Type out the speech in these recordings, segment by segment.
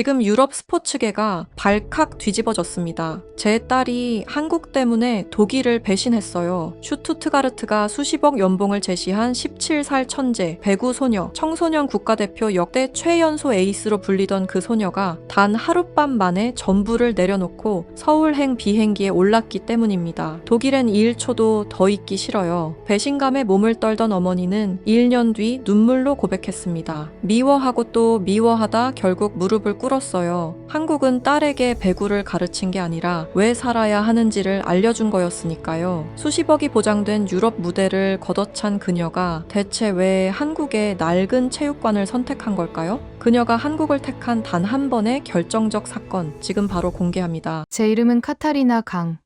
지금 유럽 스포츠계가 발칵 뒤집어졌습니다. 제 딸이 한국 때문에 독일을 배신했어요. 슈투트가르트가 수십억 연봉을 제시한 17살 천재, 배구 소녀, 청소년 국가대표 역대 최연소 에이스로 불리던 그 소녀가 단 하룻밤 만에 전부를 내려놓고 서울행 비행기에 올랐기 때문입니다. 독일엔 2일초도 더 있기 싫어요. 배신감에 몸을 떨던 어머니는 1년 뒤 눈물로 고백했습니다. 미워하고 또 미워하다 결국 무릎을 꿇었어요. 한국은 딸에게 배구를 가르친 게 아니라 왜 살아야 하는지를 알려준 거였으니까요. 수십억이 보장된 유럽 무대를 걷어찬 그녀가 대체 왜 한국의 낡은 체육관을 선택한 걸까요? 그녀가 한국을 택한 단 한 번의 결정적 사건, 지금 바로 공개합니다. 제 이름은 카타리나 강,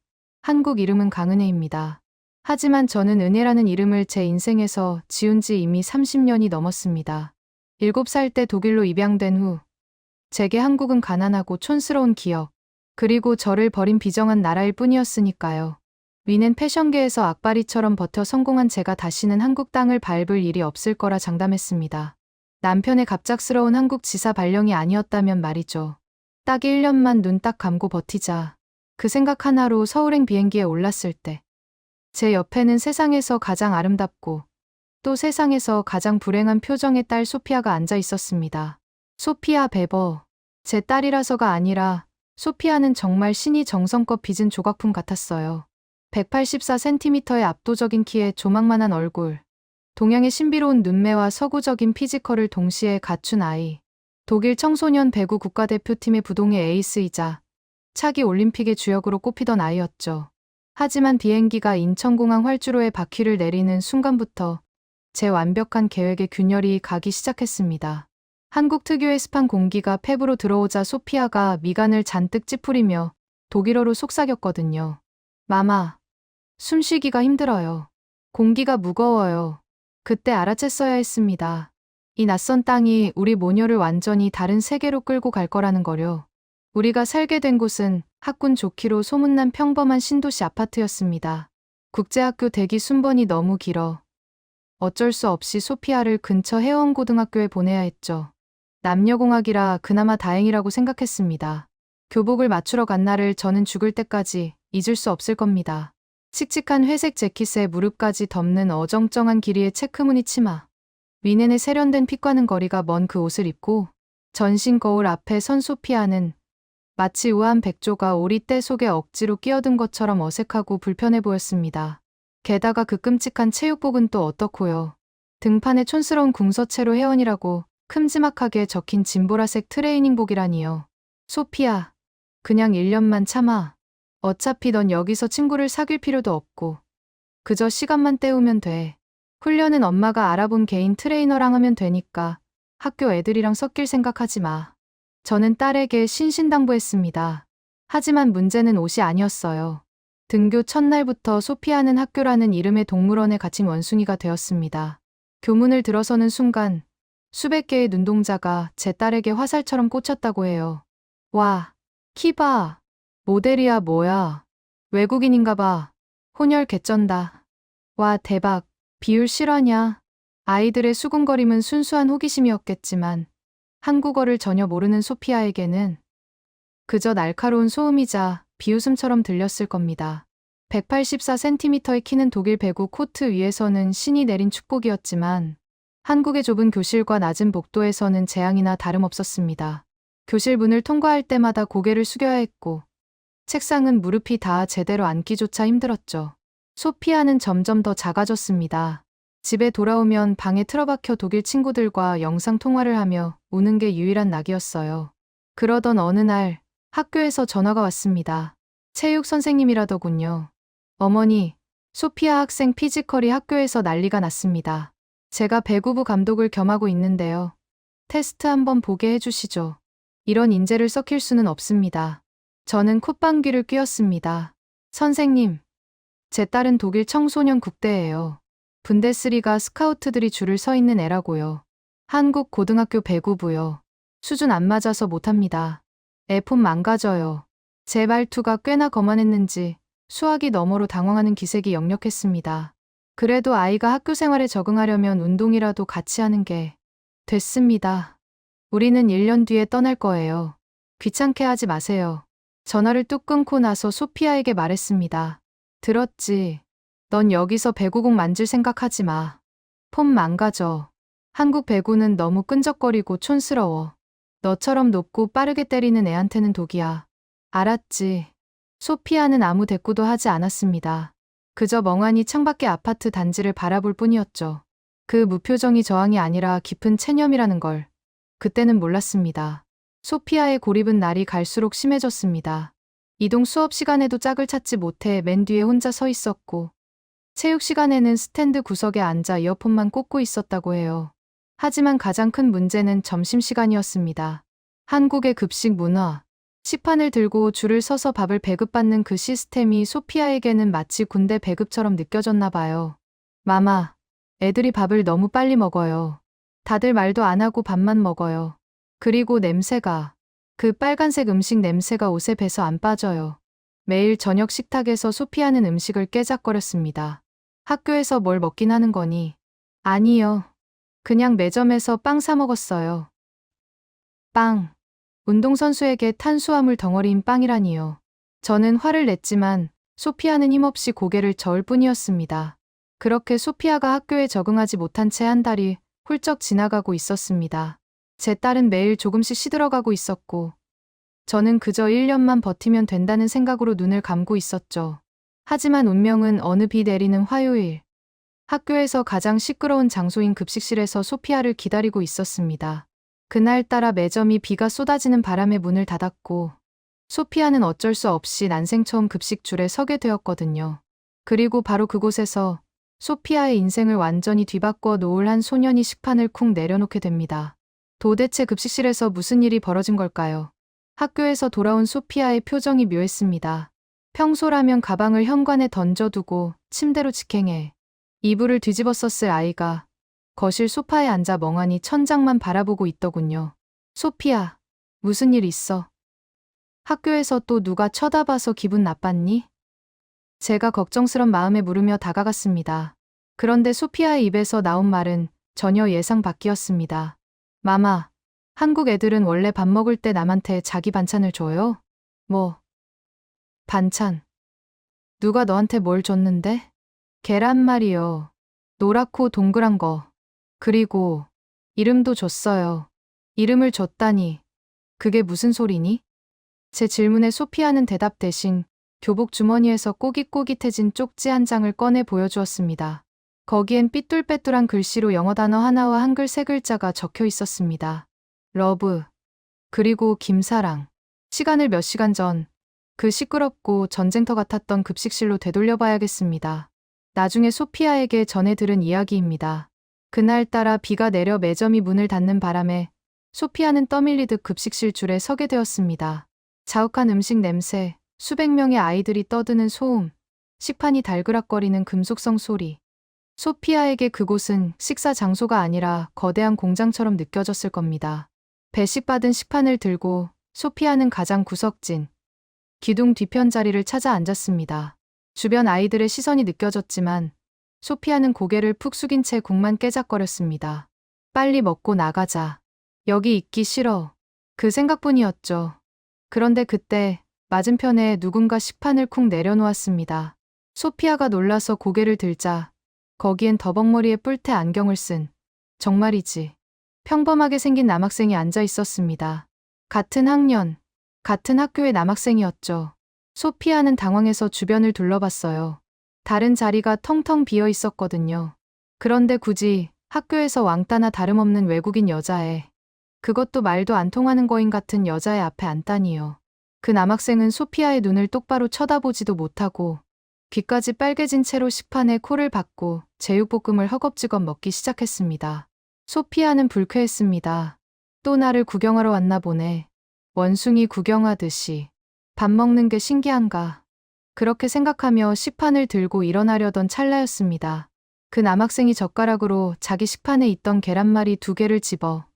한국 이름은 강은혜입니다. 하지만 저는 은혜라는 이름을 제 인생에서 지운 지 이미 30년이 넘었습니다. 7살 때 독일로 입양된 후 제게 한국은 가난하고 촌스러운 기억, 그리고 저를 버린 비정한 나라일 뿐이었으니까요. 위는 패션계에서 악바리처럼 버텨 성공한 제가 다시는 한국 땅을 밟을 일이 없을 거라 장담했습니다. 남편의 갑작스러운 한국 지사 발령이 아니었다면 말이죠. 딱 1년만 눈 딱 감고 버티자. 그 생각 하나로 서울행 비행기에 올랐을 때 제 옆에는 세상에서 가장 아름답고 또 세상에서 가장 불행한 표정의 딸 소피아가 앉아 있었습니다. 소피아 베버. 제 딸이라서가 아니라 소피아는 정말 신이 정성껏 빚은 조각품 같았어요. 184cm의 압도적인 키에 조망만한 얼굴, 동양의 신비로운 눈매와 서구적인 피지컬을 동시에 갖춘 아이. 독일 청소년 배구 국가대표팀의 부동의 에이스이자 차기 올림픽의 주역으로 꼽히던 아이였죠. 하지만 비행기가 인천공항 활주로에 바퀴를 내리는 순간부터 제 완벽한 계획에 균열이 가기 시작했습니다. 한국 특유의 습한 공기가 폐부로 들어오자 소피아가 미간을 잔뜩 찌푸리며 독일어로 속삭였거든요. 마마, 숨쉬기가 힘들어요. 공기가 무거워요. 그때 알아챘어야 했습니다. 이 낯선 땅이 우리 모녀를 완전히 다른 세계로 끌고 갈 거라는 거요. 우리가 살게 된 곳은 학군 좋기로 소문난 평범한 신도시 아파트였습니다. 국제학교 대기 순번이 너무 길어 어쩔 수 없이 소피아를 근처 해원고등학교에 보내야 했죠. 남녀공학이라 그나마 다행이라고 생각했습니다. 교복을 맞추러 간 날을 저는 죽을 때까지 잊을 수 없을 겁니다. 칙칙한 회색 재킷에 무릎까지 덮는 어정쩡한 길이의 체크무늬 치마. 위넨의 세련된 핏과는 거리가 먼 그 옷을 입고 전신 거울 앞에 선 소피아는 마치 우아한 백조가 오리떼 속에 억지로 끼어든 것처럼 어색하고 불편해 보였습니다. 게다가 그 끔찍한 체육복은 또 어떻고요. 등판에 촌스러운 궁서체로 회원이라고 큼지막하게 적힌 진보라색 트레이닝복이라니요. 소피아, 그냥 1년만 참아. 어차피 넌 여기서 친구를 사귈 필요도 없고 그저 시간만 때우면 돼. 훈련은 엄마가 알아본 개인 트레이너랑 하면 되니까 학교 애들이랑 섞일 생각하지 마. 저는 딸에게 신신당부했습니다. 하지만 문제는 옷이 아니었어요. 등교 첫날부터 소피아는 학교라는 이름의 동물원에 갇힌 원숭이가 되었습니다. 교문을 들어서는 순간 수백 개의 눈동자가 제 딸에게 화살처럼 꽂혔다고 해요. 와, 키 봐. 모델이야 뭐야. 외국인인가 봐. 혼혈 개쩐다. 와, 대박. 비율 실화냐? 아이들의 수군거림은 순수한 호기심이었겠지만 한국어를 전혀 모르는 소피아에게는 그저 날카로운 소음이자 비웃음처럼 들렸을 겁니다. 184cm의 키는 독일 배구 코트 위에서는 신이 내린 축복이었지만 한국의 좁은 교실과 낮은 복도에서는 재앙이나 다름없었습니다. 교실 문을 통과할 때마다 고개를 숙여야 했고 책상은 무릎이 닿아 제대로 앉기조차 힘들었죠. 소피아는 점점 더 작아졌습니다. 집에 돌아오면 방에 틀어박혀 독일 친구들과 영상통화를 하며 우는 게 유일한 낙이었어요. 그러던 어느 날 학교에서 전화가 왔습니다. 체육 선생님이라더군요. 어머니, 소피아 학생 피지컬이 학교에서 난리가 났습니다. 제가 배구부 감독을 겸하고 있는데요. 테스트 한번 보게 해주시죠. 이런 인재를 썩힐 수는 없습니다. 저는 콧방귀를 뀌었습니다. 선생님, 제 딸은 독일 청소년 국대예요. 분데스리가 스카우트들이 줄을 서 있는 애라고요. 한국 고등학교 배구부요. 수준 안 맞아서 못합니다. 애폼 망가져요. 제 말투가 꽤나 거만했는지 수학이 너머로 당황하는 기색이 역력했습니다. 그래도 아이가 학교 생활에 적응하려면 운동이라도 같이 하는 게 됐습니다. 우리는 1년 뒤에 떠날 거예요. 귀찮게 하지 마세요. 전화를 뚝 끊고 나서 소피아에게 말했습니다. 들었지? 넌 여기서 배구공 만질 생각하지 마. 폼 망가져. 한국 배구는 너무 끈적거리고 촌스러워. 너처럼 높고 빠르게 때리는 애한테는 독이야. 알았지. 소피아는 아무 대꾸도 하지 않았습니다. 그저 멍하니 창밖의 아파트 단지를 바라볼 뿐이었죠. 그 무표정이 저항이 아니라 깊은 체념이라는 걸 그때는 몰랐습니다. 소피아의 고립은 날이 갈수록 심해졌습니다. 이동 수업 시간에도 짝을 찾지 못해 맨 뒤에 혼자 서 있었고, 체육 시간에는 스탠드 구석에 앉아 이어폰만 꽂고 있었다고 해요. 하지만 가장 큰 문제는 점심시간이었습니다. 한국의 급식 문화, 식판을 들고 줄을 서서 밥을 배급받는 그 시스템이 소피아에게는 마치 군대 배급처럼 느껴졌나 봐요. 마마, 애들이 밥을 너무 빨리 먹어요. 다들 말도 안 하고 밥만 먹어요. 그리고 냄새가, 그 빨간색 음식 냄새가 옷에 배서 안 빠져요. 매일 저녁 식탁에서 소피아는 음식을 깨작거렸습니다. 학교에서 뭘 먹긴 하는 거니? 아니요. 그냥 매점에서 빵 사 먹었어요. 빵. 운동선수에게 탄수화물 덩어리인 빵이라니요. 저는 화를 냈지만 소피아는 힘없이 고개를 저을 뿐이었습니다. 그렇게 소피아가 학교에 적응하지 못한 채 한 달이 훌쩍 지나가고 있었습니다. 제 딸은 매일 조금씩 시들어가고 있었고, 저는 그저 1년만 버티면 된다는 생각으로 눈을 감고 있었죠. 하지만 운명은 어느 비 내리는 화요일, 학교에서 가장 시끄러운 장소인 급식실에서 소피아를 기다리고 있었습니다. 그날따라 매점이 비가 쏟아지는 바람에 문을 닫았고, 소피아는 어쩔 수 없이 난생 처음 급식 줄에 서게 되었거든요. 그리고 바로 그곳에서 소피아의 인생을 완전히 뒤바꿔 놓을 한 소년이 식판을 쿵 내려놓게 됩니다. 도대체 급식실에서 무슨 일이 벌어진 걸까요? 학교에서 돌아온 소피아의 표정이 묘했습니다. 평소라면 가방을 현관에 던져두고 침대로 직행해 이불을 뒤집었었을 아이가 거실 소파에 앉아 멍하니 천장만 바라보고 있더군요. 소피아, 무슨 일 있어? 학교에서 또 누가 쳐다봐서 기분 나빴니? 제가 걱정스런 마음에 물으며 다가갔습니다. 그런데 소피아의 입에서 나온 말은 전혀 예상 밖이었습니다. 마마, 한국 애들은 원래 밥 먹을 때 남한테 자기 반찬을 줘요? 뭐? 반찬. 누가 너한테 뭘 줬는데? 계란말이요. 노랗고 동그란 거. 그리고 이름도 줬어요. 이름을 줬다니. 그게 무슨 소리니? 제 질문에 소피아는 대답 대신 교복 주머니에서 꼬깃꼬깃해진 쪽지 한 장을 꺼내 보여주었습니다. 거기엔 삐뚤빼뚤한 글씨로 영어 단어 하나와 한글 세 글자가 적혀 있었습니다. 러브. 그리고 김사랑. 시간을 몇 시간 전, 그 시끄럽고 전쟁터 같았던 급식실로 되돌려봐야겠습니다. 나중에 소피아에게 전해 들은 이야기입니다. 그날따라 비가 내려 매점이 문을 닫는 바람에 소피아는 떠밀리듯 급식실 줄에 서게 되었습니다. 자욱한 음식 냄새, 수백 명의 아이들이 떠드는 소음, 식판이 달그락거리는 금속성 소리. 소피아에게 그곳은 식사 장소가 아니라 거대한 공장처럼 느껴졌을 겁니다. 배식받은 식판을 들고 소피아는 가장 구석진 기둥 뒤편 자리를 찾아 앉았습니다. 주변 아이들의 시선이 느껴졌지만 소피아는 고개를 푹 숙인 채 국만 깨작거렸습니다. 빨리 먹고 나가자. 여기 있기 싫어. 그 생각뿐이었죠. 그런데 그때 맞은편에 누군가 식판을 쿵 내려놓았습니다. 소피아가 놀라서 고개를 들자 거기엔 더벅머리에 뿔테 안경을 쓴, 정말이지, 평범하게 생긴 남학생이 앉아 있었습니다. 같은 학년, 같은 학교의 남학생이었죠. 소피아는 당황해서 주변을 둘러봤어요. 다른 자리가 텅텅 비어 있었거든요. 그런데 굳이 학교에서 왕따나 다름없는 외국인 여자애, 그것도 말도 안 통하는 거인 같은 여자애 앞에 앉다니요. 그 남학생은 소피아의 눈을 똑바로 쳐다보지도 못하고 귀까지 빨개진 채로 식판에 코를 박고 제육볶음을 허겁지겁 먹기 시작했습니다. 소피아는 불쾌했습니다. 또 나를 구경하러 왔나 보네. 원숭이 구경하듯이. 밥 먹는 게 신기한가. 그렇게 생각하며 식판을 들고 일어나려던 찰나였습니다. 그 남학생이 젓가락으로 자기 식판에 있던 계란말이 2개를 집어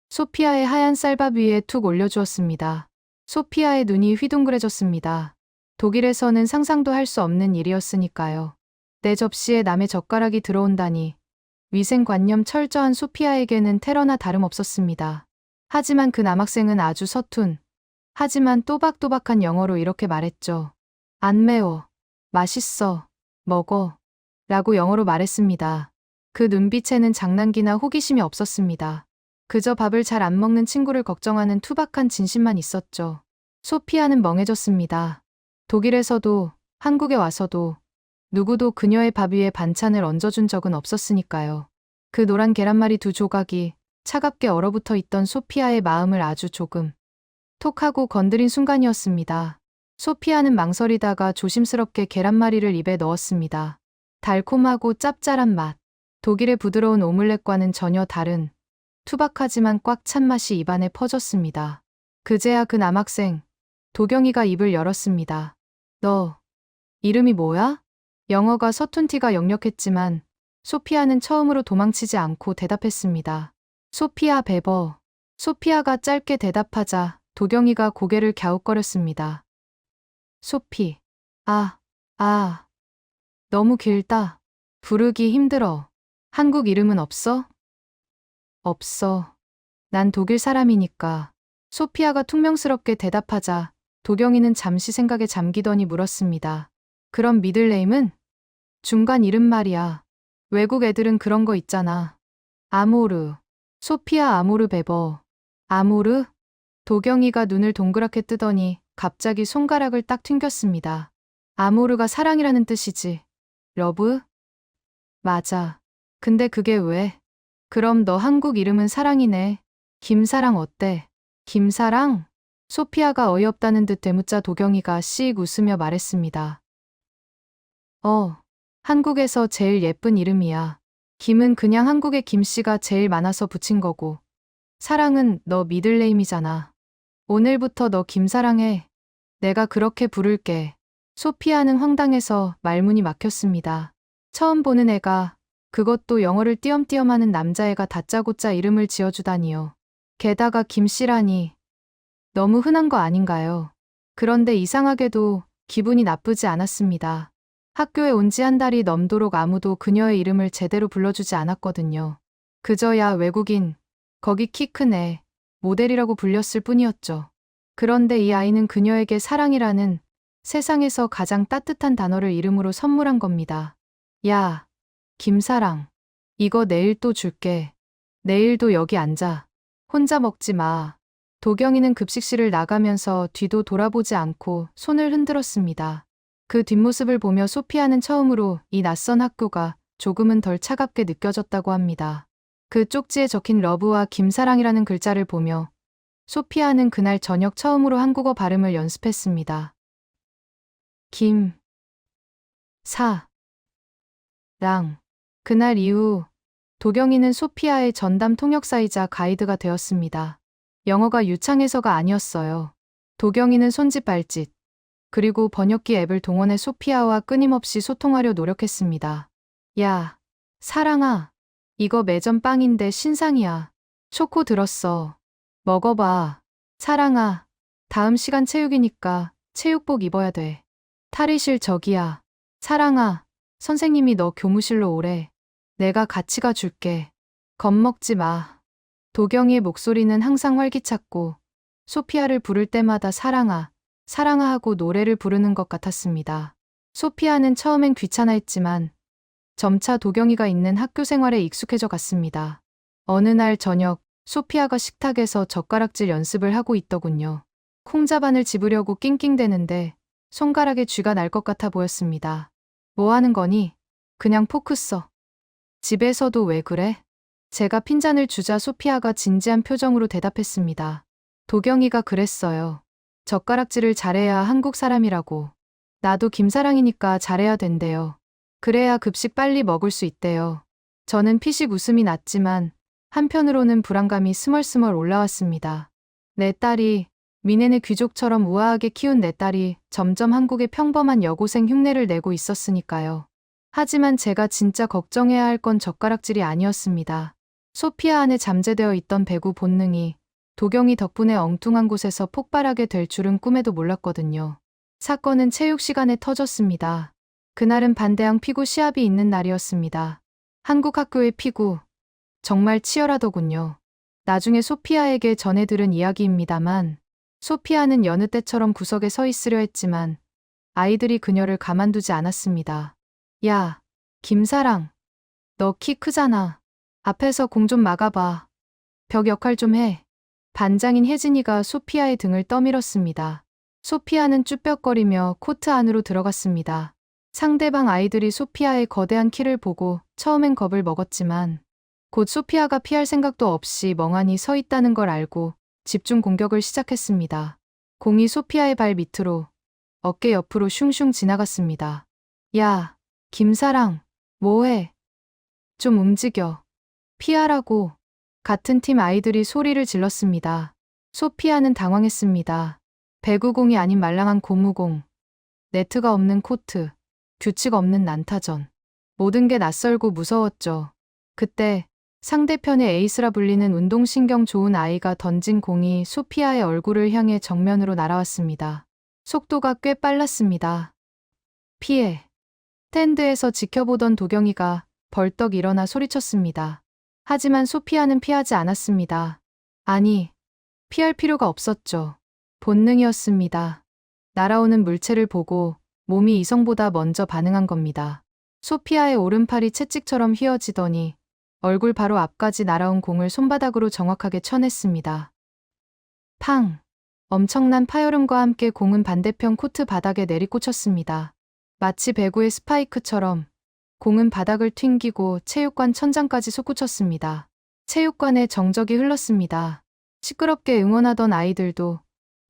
소피아의 하얀 쌀밥 위에 툭 올려주었습니다. 소피아의 눈이 휘둥그레졌습니다. 독일에서는 상상도 할 수 없는 일이었으니까요. 내 접시에 남의 젓가락이 들어온다니. 위생관념 철저한 소피아에게는 테러나 다름없었습니다. 하지만 그 남학생은 아주 서툰, 하지만 또박또박한 영어로 이렇게 말했죠. 안 매워. 맛있어. 먹어. 라고 영어로 말했습니다. 그 눈빛에는 장난기나 호기심이 없었습니다. 그저 밥을 잘 안 먹는 친구를 걱정하는 투박한 진심만 있었죠. 소피아는 멍해졌습니다. 독일에서도 한국에 와서도 누구도 그녀의 밥 위에 반찬을 얹어준 적은 없었으니까요. 그 노란 계란말이 두 조각이 차갑게 얼어붙어 있던 소피아의 마음을 아주 조금 톡 하고 건드린 순간이었습니다. 소피아는 망설이다가 조심스럽게 계란말이를 입에 넣었습니다. 달콤하고 짭짤한 맛, 독일의 부드러운 오믈렛과는 전혀 다른 투박하지만 꽉 찬 맛이 입안에 퍼졌습니다. 그제야 그 남학생, 도경이가 입을 열었습니다. 너, 이름이 뭐야? 영어가 서툰 티가 역력했지만 소피아는 처음으로 도망치지 않고 대답했습니다. 소피아 베버. 소피아가 짧게 대답하자 도경이가 고개를 갸웃거렸습니다. 소피. 너무 길다. 부르기 힘들어. 한국 이름은 없어? 없어. 난 독일 사람이니까. 소피아가 퉁명스럽게 대답하자 도경이는 잠시 생각에 잠기더니 물었습니다. 그럼 미들네임은? 중간 이름 말이야. 외국 애들은 그런 거 있잖아. 아모르. 소피아 아모르 베버. 아모르? 도경이가 눈을 동그랗게 뜨더니 갑자기 손가락을 딱 튕겼습니다. 아모르가 사랑이라는 뜻이지. 러브? 맞아. 근데 그게 왜? 그럼 너 한국 이름은 사랑이네. 김사랑 어때? 김사랑? 소피아가 어이없다는 듯 되묻자 도경이가 씩 웃으며 말했습니다. 한국에서 제일 예쁜 이름이야. 김은 그냥 한국에 김씨가 제일 많아서 붙인 거고. 사랑은 너 미들네임이잖아. 오늘부터 너 김사랑해. 내가 그렇게 부를게. 소피아는 황당해서 말문이 막혔습니다. 처음 보는 애가, 그것도 영어를 띄엄띄엄 하는 남자애가 다짜고짜 이름을 지어주다니요. 게다가 김씨라니. 너무 흔한 거 아닌가요? 그런데 이상하게도 기분이 나쁘지 않았습니다. 학교에 온 지 한 달이 넘도록 아무도 그녀의 이름을 제대로 불러주지 않았거든요. 그저야 외국인, 거기 키 큰 애, 모델이라고 불렸을 뿐이었죠. 그런데 이 아이는 그녀에게 사랑이라는 세상에서 가장 따뜻한 단어를 이름으로 선물한 겁니다. 야, 김사랑. 이거 내일 또 줄게. 내일도 여기 앉아. 혼자 먹지 마. 도경이는 급식실을 나가면서 뒤도 돌아보지 않고 손을 흔들었습니다. 그 뒷모습을 보며 소피아는 처음으로 이 낯선 학교가 조금은 덜 차갑게 느껴졌다고 합니다. 그 쪽지에 적힌 러브와 김사랑이라는 글자를 보며 소피아는 그날 저녁 처음으로 한국어 발음을 연습했습니다. 김, 사, 랑. 그날 이후 도경이는 소피아의 전담 통역사이자 가이드가 되었습니다. 영어가 유창해서가 아니었어요. 도경이는 손짓 발짓, 그리고 번역기 앱을 동원해 소피아와 끊임없이 소통하려 노력했습니다. 야, 사랑아. 이거 매점 빵인데 신상이야. 초코 들었어. 먹어봐. 사랑아. 다음 시간 체육이니까 체육복 입어야 돼. 탈의실 저기야. 사랑아. 선생님이 너 교무실로 오래. 내가 같이 가줄게. 겁먹지 마. 도경이의 목소리는 항상 활기찼고 소피아를 부를 때마다 사랑아, 사랑아 하고 노래를 부르는 것 같았습니다. 소피아는 처음엔 귀찮아했지만 점차 도경이가 있는 학교 생활에 익숙해져 갔습니다. 어느 날 저녁 소피아가 식탁에서 젓가락질 연습을 하고 있더군요. 콩자반을 집으려고 낑낑대는데 손가락에 쥐가 날 것 같아 보였습니다. 뭐 하는 거니? 그냥 포크 써. 집에서도 왜 그래? 제가 핀잔을 주자 소피아가 진지한 표정으로 대답했습니다. 도경이가 그랬어요. 젓가락질을 잘해야 한국 사람이라고. 나도 김사랑이니까 잘해야 된대요. 그래야 급식 빨리 먹을 수 있대요. 저는 피식 웃음이 났지만 한편으로는 불안감이 스멀스멀 올라왔습니다. 내 딸이, 미네네 귀족처럼 우아하게 키운 내 딸이 점점 한국의 평범한 여고생 흉내를 내고 있었으니까요. 하지만 제가 진짜 걱정해야 할 건 젓가락질이 아니었습니다. 소피아 안에 잠재되어 있던 배구 본능이 도경이 덕분에 엉뚱한 곳에서 폭발하게 될 줄은 꿈에도 몰랐거든요. 사건은 체육 시간에 터졌습니다. 그날은 반대항 피구 시합이 있는 날이었습니다. 한국 학교의 피구, 정말 치열하더군요. 나중에 소피아에게 전해 들은 이야기입니다만 소피아는 여느 때처럼 구석에 서 있으려 했지만 아이들이 그녀를 가만두지 않았습니다. 야, 김사랑. 너 키 크잖아. 앞에서 공 좀 막아봐. 벽 역할 좀 해. 반장인 혜진이가 소피아의 등을 떠밀었습니다. 소피아는 쭈뼛거리며 코트 안으로 들어갔습니다. 상대방 아이들이 소피아의 거대한 키를 보고 처음엔 겁을 먹었지만 곧 소피아가 피할 생각도 없이 멍하니 서 있다는 걸 알고 집중 공격을 시작했습니다. 공이 소피아의 발 밑으로 어깨 옆으로 슝슝 지나갔습니다. 야, 김사랑, 뭐해? 좀 움직여. 피하라고. 같은 팀 아이들이 소리를 질렀습니다. 소피아는 당황했습니다. 배구공이 아닌 말랑한 고무공, 네트가 없는 코트, 규칙 없는 난타전. 모든 게 낯설고 무서웠죠. 그때 상대편의 에이스라 불리는 운동신경 좋은 아이가 던진 공이 소피아의 얼굴을 향해 정면으로 날아왔습니다. 속도가 꽤 빨랐습니다. 피해. 스탠드에서 지켜보던 도경이가 벌떡 일어나 소리쳤습니다. 하지만 소피아는 피하지 않았습니다. 아니, 피할 필요가 없었죠. 본능이었습니다. 날아오는 물체를 보고 몸이 이성보다 먼저 반응한 겁니다. 소피아의 오른팔이 채찍처럼 휘어지더니 얼굴 바로 앞까지 날아온 공을 손바닥으로 정확하게 쳐냈습니다. 팡! 엄청난 파열음과 함께 공은 반대편 코트 바닥에 내리꽂혔습니다. 마치 배구의 스파이크처럼 공은 바닥을 튕기고 체육관 천장까지 솟구쳤습니다. 체육관에 정적이 흘렀습니다. 시끄럽게 응원하던 아이들도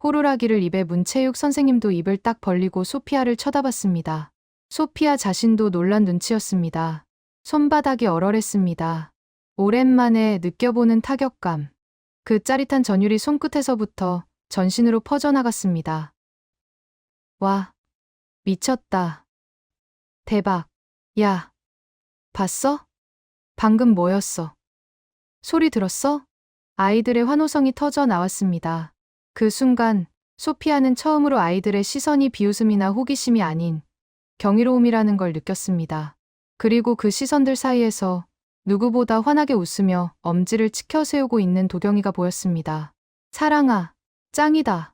호루라기를 입에 문 체육 선생님도 입을 딱 벌리고 소피아를 쳐다봤습니다. 소피아 자신도 놀란 눈치였습니다. 손바닥이 얼얼했습니다. 오랜만에 느껴보는 타격감. 그 짜릿한 전율이 손끝에서부터 전신으로 퍼져나갔습니다. 와, 미쳤다. 대박. 야, 봤어? 방금 뭐였어? 소리 들었어? 아이들의 환호성이 터져 나왔습니다. 그 순간 소피아는 처음으로 아이들의 시선이 비웃음이나 호기심이 아닌 경이로움이라는 걸 느꼈습니다. 그리고 그 시선들 사이에서 누구보다 환하게 웃으며 엄지를 치켜 세우고 있는 도경이가 보였습니다. 사랑아, 짱이다.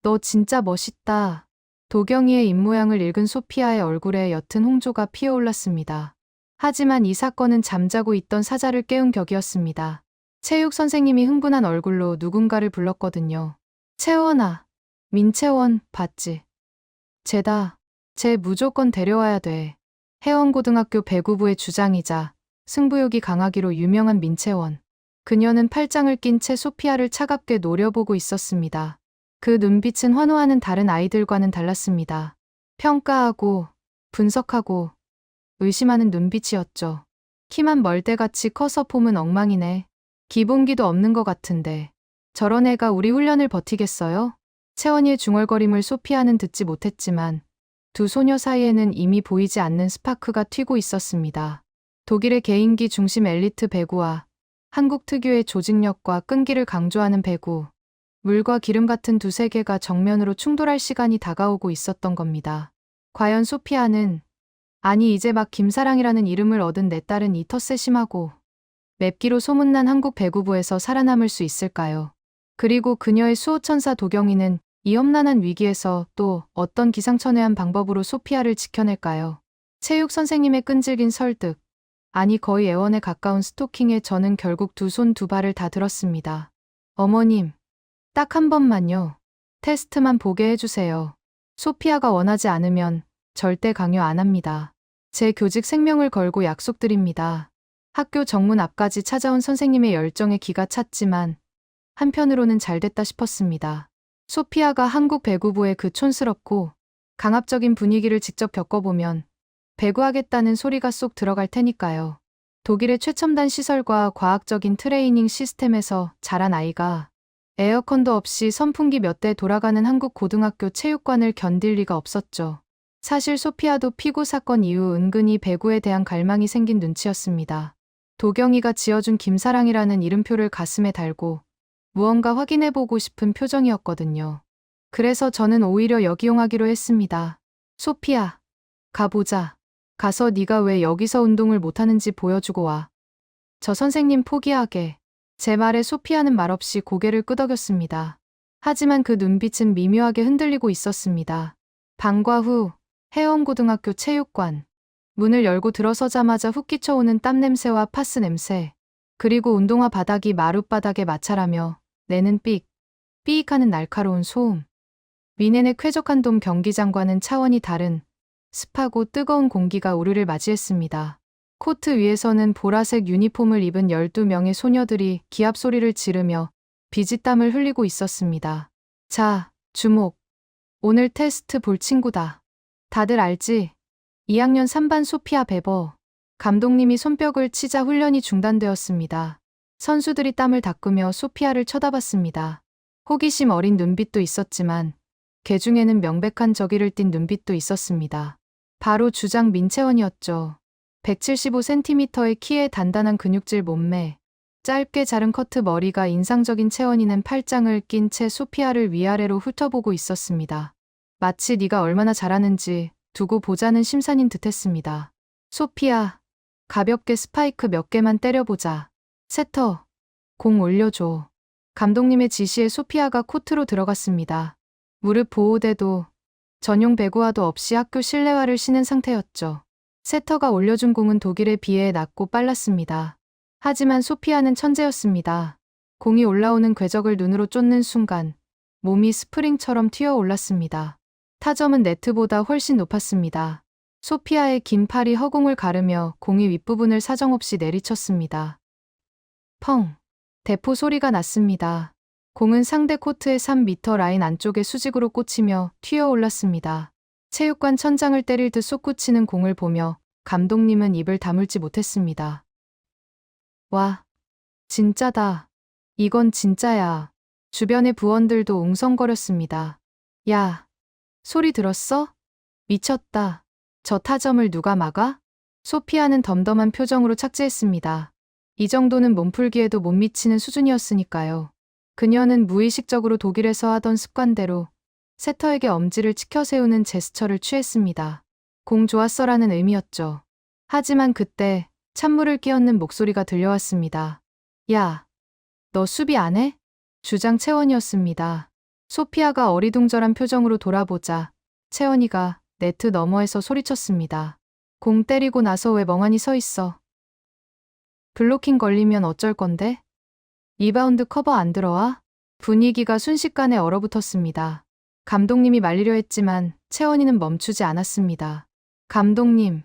너 진짜 멋있다. 도경이의 입모양을 읽은 소피아의 얼굴에 옅은 홍조가 피어올랐습니다. 하지만 이 사건은 잠자고 있던 사자를 깨운 격이었습니다. 체육 선생님이 흥분한 얼굴로 누군가를 불렀거든요. 채원아, 민채원 봤지? 쟤다. 쟤 무조건 데려와야 돼. 해원고등학교 배구부의 주장이자 승부욕이 강하기로 유명한 민채원. 그녀는 팔짱을 낀 채 소피아를 차갑게 노려보고 있었습니다. 그 눈빛은 환호하는 다른 아이들과는 달랐습니다. 평가하고, 분석하고, 의심하는 눈빛이었죠. 키만 멀대같이 커서 폼은 엉망이네. 기본기도 없는 것 같은데. 저런 애가 우리 훈련을 버티겠어요? 채원이의 중얼거림을 소피아는 듣지 못했지만 두 소녀 사이에는 이미 보이지 않는 스파크가 튀고 있었습니다. 독일의 개인기 중심 엘리트 배구와 한국 특유의 조직력과 끈기를 강조하는 배구. 물과 기름 같은 두 세계가 정면으로 충돌할 시간이 다가오고 있었던 겁니다. 과연 소피아는, 아니 이제 막 김사랑이라는 이름을 얻은 내 딸은 이 텃세 심하고 맵기로 소문난 한국 배구부에서 살아남을 수 있을까요? 그리고 그녀의 수호천사 도경이는 이 험난한 위기에서 또 어떤 기상천외한 방법으로 소피아를 지켜낼까요? 체육 선생님의 끈질긴 설득, 아니 거의 애원에 가까운 스토킹에 저는 결국 두 손 두 발을 다 들었습니다. 어머님, 딱 한 번만요. 테스트만 보게 해주세요. 소피아가 원하지 않으면 절대 강요 안 합니다. 제 교직 생명을 걸고 약속드립니다. 학교 정문 앞까지 찾아온 선생님의 열정에 기가 찼지만 한편으로는 잘됐다 싶었습니다. 소피아가 한국 배구부의 그 촌스럽고 강압적인 분위기를 직접 겪어보면 배구하겠다는 소리가 쏙 들어갈 테니까요. 독일의 최첨단 시설과 과학적인 트레이닝 시스템에서 자란 아이가 에어컨도 없이 선풍기 몇 대 돌아가는 한국 고등학교 체육관을 견딜 리가 없었죠. 사실 소피아도 피고 사건 이후 은근히 배구에 대한 갈망이 생긴 눈치였습니다. 도경이가 지어준 김사랑이라는 이름표를 가슴에 달고 무언가 확인해보고 싶은 표정이었거든요. 그래서 저는 오히려 역이용하기로 했습니다. 소피아, 가보자. 가서 네가 왜 여기서 운동을 못하는지 보여주고 와. 저 선생님 포기하게. 제 말에 소피아는 말없이 고개를 끄덕였습니다. 하지만 그 눈빛은 미묘하게 흔들리고 있었습니다. 방과 후 해원고등학교 체육관. 문을 열고 들어서자마자 훅 끼쳐오는 땀 냄새와 파스 냄새. 그리고 운동화 바닥이 마룻바닥에 마찰하며 내는 삑하는 날카로운 소음. 미넨의 쾌적한 돔 경기장과는 차원이 다른 습하고 뜨거운 공기가 우리를 맞이했습니다. 코트 위에서는 보라색 유니폼을 입은 12명의 소녀들이 기합 소리를 지르며 비지땀을 흘리고 있었습니다. 자, 주목. 오늘 테스트 볼 친구다. 다들 알지? 2학년 3반 소피아 베버. 감독님이 손뼉을 치자 훈련이 중단되었습니다. 선수들이 땀을 닦으며 소피아를 쳐다봤습니다. 호기심 어린 눈빛도 있었지만 개 중에는 명백한 저기를 띤 눈빛도 있었습니다. 바로 주장 민채원이었죠. 175cm의 키에 단단한 근육질 몸매, 짧게 자른 커트 머리가 인상적인 채원이는 팔짱을 낀 채 소피아를 위아래로 훑어보고 있었습니다. 마치 네가 얼마나 잘하는지 두고 보자는 심산인 듯했습니다. 소피아, 가볍게 스파이크 몇 개만 때려보자. 세터, 공 올려줘. 감독님의 지시에 소피아가 코트로 들어갔습니다. 무릎 보호대도 전용 배구화도 없이 학교 실내화를 신은 상태였죠. 세터가 올려준 공은 독일에 비해 낮고 빨랐습니다. 하지만 소피아는 천재였습니다. 공이 올라오는 궤적을 눈으로 쫓는 순간 몸이 스프링처럼 튀어 올랐습니다. 타점은 네트보다 훨씬 높았습니다. 소피아의 긴 팔이 허공을 가르며 공이 윗부분을 사정없이 내리쳤습니다. 펑! 대포 소리가 났습니다. 공은 상대 코트의 3m 라인 안쪽에 수직으로 꽂히며 튀어 올랐습니다. 체육관 천장을 때릴 듯 솟구치는 공을 보며 감독님은 입을 다물지 못했습니다. 와, 진짜다. 이건 진짜야. 주변의 부원들도 웅성거렸습니다. 야, 소리 들었어? 미쳤다. 저 타점을 누가 막아? 소피아는 덤덤한 표정으로 착지했습니다. 이 정도는 몸풀기에도 못 미치는 수준이었으니까요. 그녀는 무의식적으로 독일에서 하던 습관대로 세터에게 엄지를 치켜 세우는 제스처를 취했습니다. 공 좋았어라는 의미였죠. 하지만 그때 찬물을 끼얹는 목소리가 들려왔습니다. 야, 너 수비 안 해? 주장 채원이었습니다. 소피아가 어리둥절한 표정으로 돌아보자 채원이가 네트 너머에서 소리쳤습니다. 공 때리고 나서 왜 멍하니 서 있어? 블로킹 걸리면 어쩔 건데? 리바운드 커버 안 들어와? 분위기가 순식간에 얼어붙었습니다. 감독님이 말리려 했지만 채원이는 멈추지 않았습니다. 감독님,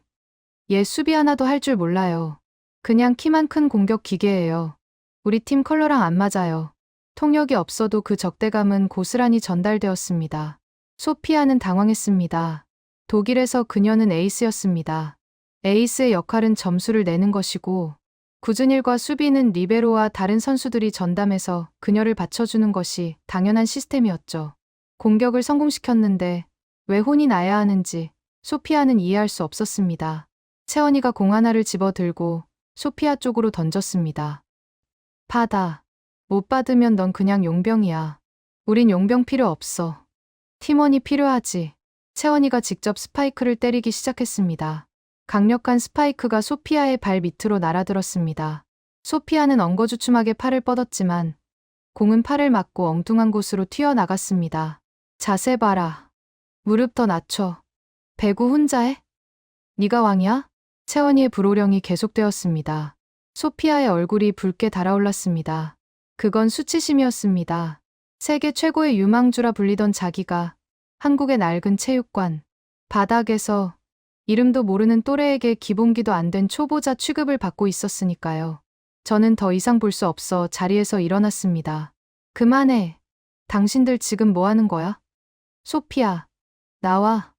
얘 수비 하나도 할 줄 몰라요. 그냥 키만 큰 공격 기계예요. 우리 팀 컬러랑 안 맞아요. 통역이 없어도 그 적대감은 고스란히 전달되었습니다. 소피아는 당황했습니다. 독일에서 그녀는 에이스였습니다. 에이스의 역할은 점수를 내는 것이고 구준일과 수비는 리베로와 다른 선수들이 전담해서 그녀를 받쳐주는 것이 당연한 시스템이었죠. 공격을 성공시켰는데 왜 혼이 나야 하는지 소피아는 이해할 수 없었습니다. 채원이가 공 하나를 집어들고 소피아 쪽으로 던졌습니다. 받아. 못 받으면 넌 그냥 용병이야. 우린 용병 필요 없어. 팀원이 필요하지. 채원이가 직접 스파이크를 때리기 시작했습니다. 강력한 스파이크가 소피아의 발 밑으로 날아들었습니다. 소피아는 엉거주춤하게 팔을 뻗었지만 공은 팔을 맞고 엉뚱한 곳으로 튀어나갔습니다. 자세 봐라. 무릎 더 낮춰. 배구 혼자 해? 네가 왕이야? 채원이의 불호령이 계속되었습니다. 소피아의 얼굴이 붉게 달아올랐습니다. 그건 수치심이었습니다. 세계 최고의 유망주라 불리던 자기가 한국의 낡은 체육관 바닥에서 이름도 모르는 또래에게 기본기도 안 된 초보자 취급을 받고 있었으니까요. 저는 더 이상 볼 수 없어 자리에서 일어났습니다. 그만해. 당신들 지금 뭐 하는 거야? 소피아, 나와.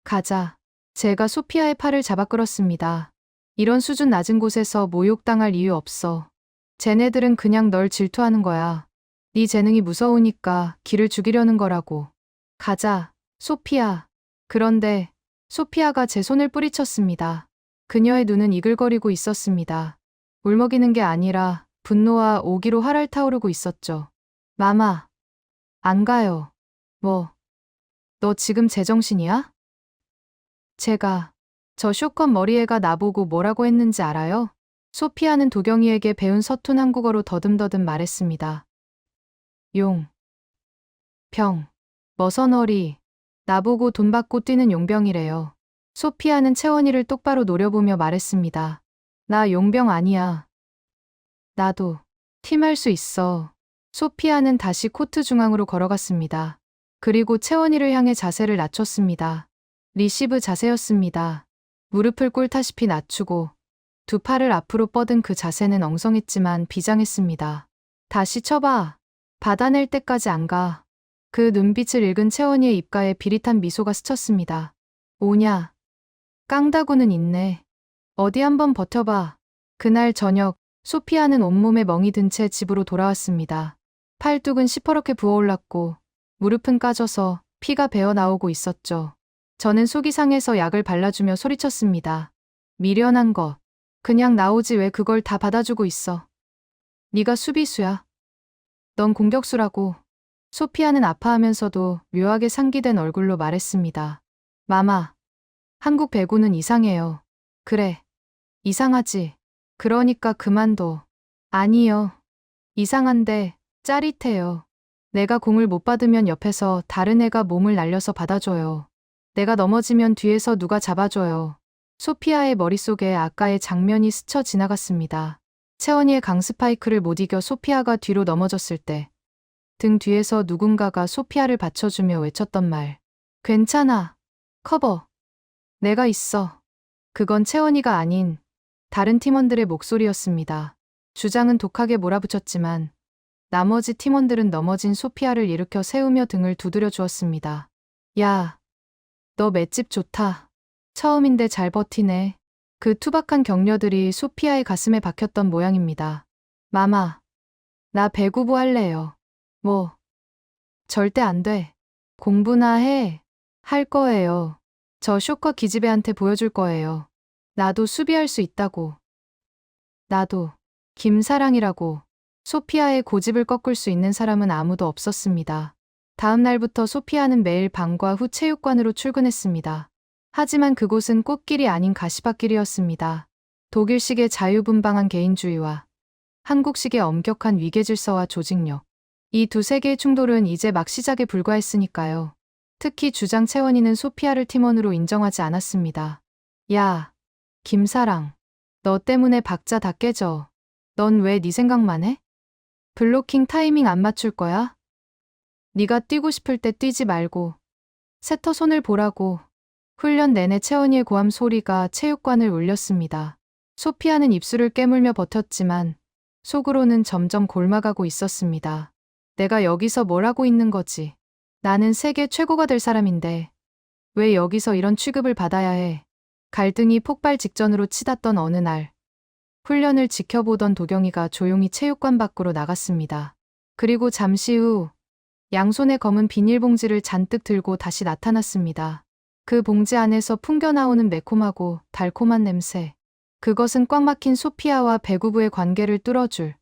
가자. 제가 소피아의 팔을 잡아 끌었습니다. 이런 수준 낮은 곳에서 모욕당할 이유 없어. 쟤네들은 그냥 널 질투하는 거야. 네 재능이 무서우니까 기를 죽이려는 거라고. 가자, 소피아. 그런데 소피아가 제 손을 뿌리쳤습니다. 그녀의 눈은 이글거리고 있었습니다. 울먹이는 게 아니라 분노와 오기로 활활 타오르고 있었죠. 마마, 안 가요. 뭐, 너 지금 제정신이야? 제가, 저 쇼컷 머리애가 나보고 뭐라고 했는지 알아요? 소피아는 도경이에게 배운 서툰 한국어로 더듬더듬 말했습니다. 용, 형, 머서너리. 나보고 돈 받고 뛰는 용병이래요. 소피아는 채원이를 똑바로 노려보며 말했습니다. 나 용병 아니야. 나도 팀할 수 있어. 소피아는 다시 코트 중앙으로 걸어갔습니다. 그리고 채원이를 향해 자세를 낮췄습니다. 리시브 자세였습니다. 무릎을 꿇다시피 낮추고 두 팔을 앞으로 뻗은 그 자세는 엉성했지만 비장했습니다. 다시 쳐봐. 받아낼 때까지 안 가. 그 눈빛을 읽은 채원이의 입가에 비릿한 미소가 스쳤습니다. 오냐. 깡다구는 있네. 어디 한번 버텨봐. 그날 저녁 소피아는 온몸에 멍이 든 채 집으로 돌아왔습니다. 팔뚝은 시퍼렇게 부어올랐고 무릎은 까져서 피가 배어 나오고 있었죠. 저는 속이 상해서 약을 발라주며 소리쳤습니다. 미련한 것. 그냥 나오지 왜 그걸 다 받아주고 있어. 네가 수비수야. 넌 공격수라고. 소피아는 아파하면서도 묘하게 상기된 얼굴로 말했습니다. 마마, 한국 배구는 이상해요. 그래, 이상하지. 그러니까 그만둬. 아니요. 이상한데 짜릿해요. 내가 공을 못 받으면 옆에서 다른 애가 몸을 날려서 받아줘요. 내가 넘어지면 뒤에서 누가 잡아줘요. 소피아의 머릿속에 아까의 장면이 스쳐 지나갔습니다. 채원이의 강스파이크를 못 이겨 소피아가 뒤로 넘어졌을 때 등 뒤에서 누군가가 소피아를 받쳐주며 외쳤던 말. 괜찮아. 커버. 내가 있어. 그건 채원이가 아닌 다른 팀원들의 목소리였습니다. 주장은 독하게 몰아붙였지만 나머지 팀원들은 넘어진 소피아를 일으켜 세우며 등을 두드려 주었습니다. 야, 너 맷집 좋다. 처음인데 잘 버티네. 그 투박한 격려들이 소피아의 가슴에 박혔던 모양입니다. 마마, 나 배구부 할래요. 뭐, 절대 안 돼. 공부나 해. 할 거예요. 저 쇼커 기집애한테 보여줄 거예요. 나도 수비할 수 있다고. 나도. 김사랑이라고. 소피아의 고집을 꺾을 수 있는 사람은 아무도 없었습니다. 다음 날부터 소피아는 매일 방과 후 체육관으로 출근했습니다. 하지만 그곳은 꽃길이 아닌 가시밭길이었습니다. 독일식의 자유분방한 개인주의와 한국식의 엄격한 위계질서와 조직력. 이 두 세계의 충돌은 이제 막 시작에 불과했으니까요. 특히 주장 채원이는 소피아를 팀원으로 인정하지 않았습니다. 야, 김사랑. 너 때문에 박자 다 깨져. 넌 왜 네 생각만 해? 블로킹 타이밍 안 맞출 거야? 네가 뛰고 싶을 때 뛰지 말고 세터 손을 보라고. 훈련 내내 채원이의 고함 소리가 체육관을 울렸습니다. 소피아는 입술을 깨물며 버텼지만 속으로는 점점 골마가고 있었습니다. 내가 여기서 뭘 하고 있는 거지? 나는 세계 최고가 될 사람인데 왜 여기서 이런 취급을 받아야 해? 갈등이 폭발 직전으로 치닫던 어느 날 훈련을 지켜보던 도경이가 조용히 체육관 밖으로 나갔습니다. 그리고 잠시 후 양손에 검은 비닐봉지를 잔뜩 들고 다시 나타났습니다. 그 봉지 안에서 풍겨나오는 매콤하고 달콤한 냄새. 그것은 꽉 막힌 소피아와 배구부의 관계를 뚫어줄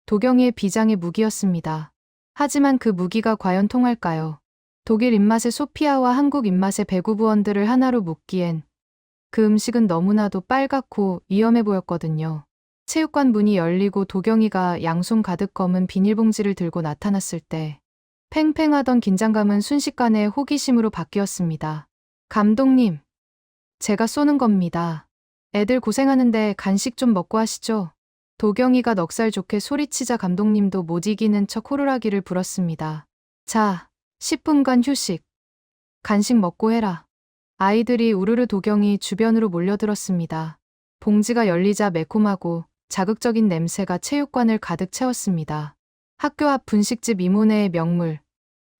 도경이의 비장의 무기였습니다. 하지만 그 무기가 과연 통할까요? 독일 입맛의 소피아와 한국 입맛의 배구부원들을 하나로 묶기엔 그 음식은 너무나도 빨갛고 위험해 보였거든요. 체육관 문이 열리고 도경이가 양손 가득 검은 비닐봉지를 들고 나타났을 때 팽팽하던 긴장감은 순식간에 호기심으로 바뀌었습니다. 감독님, 제가 쏘는 겁니다. 애들 고생하는데 간식 좀 먹고 하시죠. 도경이가 넉살 좋게 소리치자 감독님도 못 이기는 척 호루라기를 불었습니다. 자, 10분간 휴식. 간식 먹고 해라. 아이들이 우르르 도경이 주변으로 몰려들었습니다. 봉지가 열리자 매콤하고 자극적인 냄새가 체육관을 가득 채웠습니다. 학교 앞 분식집 이모네의 명물,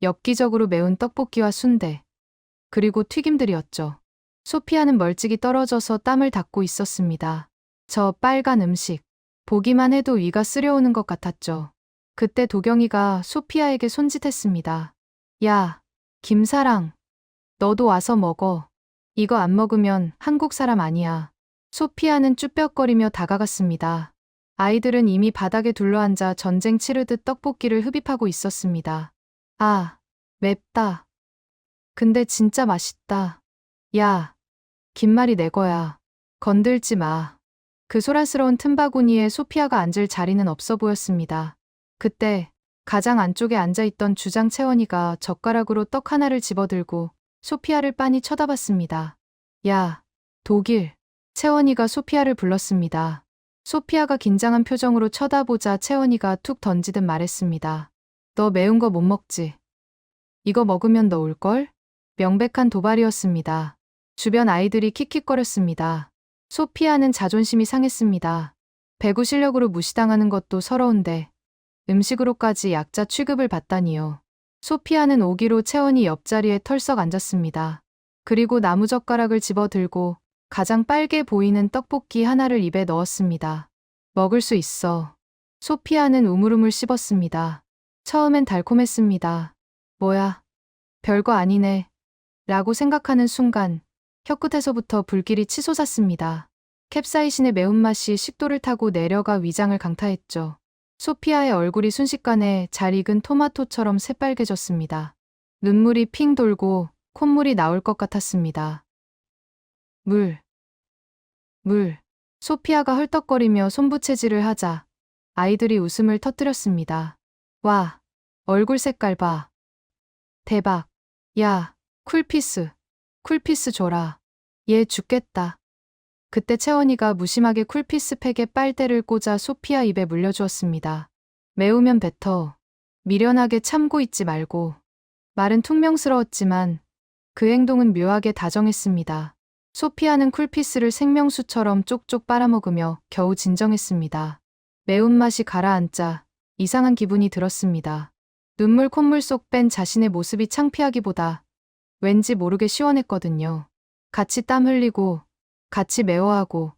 엽기적으로 매운 떡볶이와 순대, 그리고 튀김들이었죠. 소피아는 멀찍이 떨어져서 땀을 닦고 있었습니다. 저 빨간 음식, 보기만 해도 위가 쓰려오는 것 같았죠. 그때 도경이가 소피아에게 손짓했습니다. 야, 김사랑, 너도 와서 먹어. 이거 안 먹으면 한국 사람 아니야. 소피아는 쭈뼛거리며 다가갔습니다. 아이들은 이미 바닥에 둘러앉아 전쟁 치르듯 떡볶이를 흡입하고 있었습니다. 아, 맵다. 근데 진짜 맛있다. 야, 김말이 내 거야. 건들지 마. 그 소란스러운 틈바구니에 소피아가 앉을 자리는 없어 보였습니다. 그때 가장 안쪽에 앉아있던 주장 채원이가 젓가락으로 떡 하나를 집어들고 소피아를 빤히 쳐다봤습니다. 야, 독일. 채원이가 소피아를 불렀습니다. 소피아가 긴장한 표정으로 쳐다보자 채원이가 툭 던지듯 말했습니다. 너 매운 거 못 먹지? 이거 먹으면 너 울걸? 명백한 도발이었습니다. 주변 아이들이 킥킥거렸습니다. 소피아는 자존심이 상했습니다. 배구 실력으로 무시당하는 것도 서러운데 음식으로까지 약자 취급을 받다니요. 소피아는 오기로 채원이 옆자리에 털썩 앉았습니다. 그리고 나무젓가락을 집어들고 가장 빨개 보이는 떡볶이 하나를 입에 넣었습니다. 먹을 수 있어. 소피아는 우물우물 씹었습니다. 처음엔 달콤했습니다. 뭐야, 별거 아니네. 라고 생각하는 순간 혀끝에서부터 불길이 치솟았습니다. 캡사이신의 매운맛이 식도를 타고 내려가 위장을 강타했죠. 소피아의 얼굴이 순식간에 잘 익은 토마토처럼 새빨개졌습니다. 눈물이 핑 돌고 콧물이 나올 것 같았습니다. 물. 소피아가 헐떡거리며 손부채질을 하자 아이들이 웃음을 터뜨렸습니다. 와, 얼굴 색깔 봐. 대박. 야, 쿨피스 줘라. 얘 죽겠다. 그때 채원이가 무심하게 쿨피스 팩에 빨대를 꽂아 소피아 입에 물려주었습니다. 매우면 뱉어. 미련하게 참고 있지 말고. 말은 퉁명스러웠지만 그 행동은 묘하게 다정했습니다. 소피아는 쿨피스를 생명수처럼 쪽쪽 빨아먹으며 겨우 진정했습니다. 매운맛이 가라앉자 이상한 기분이 들었습니다. 눈물 콧물 쏙 뺀 자신의 모습이 창피하기보다 왠지 모르게 시원했거든요. 같이 땀 흘리고 같이 매워하고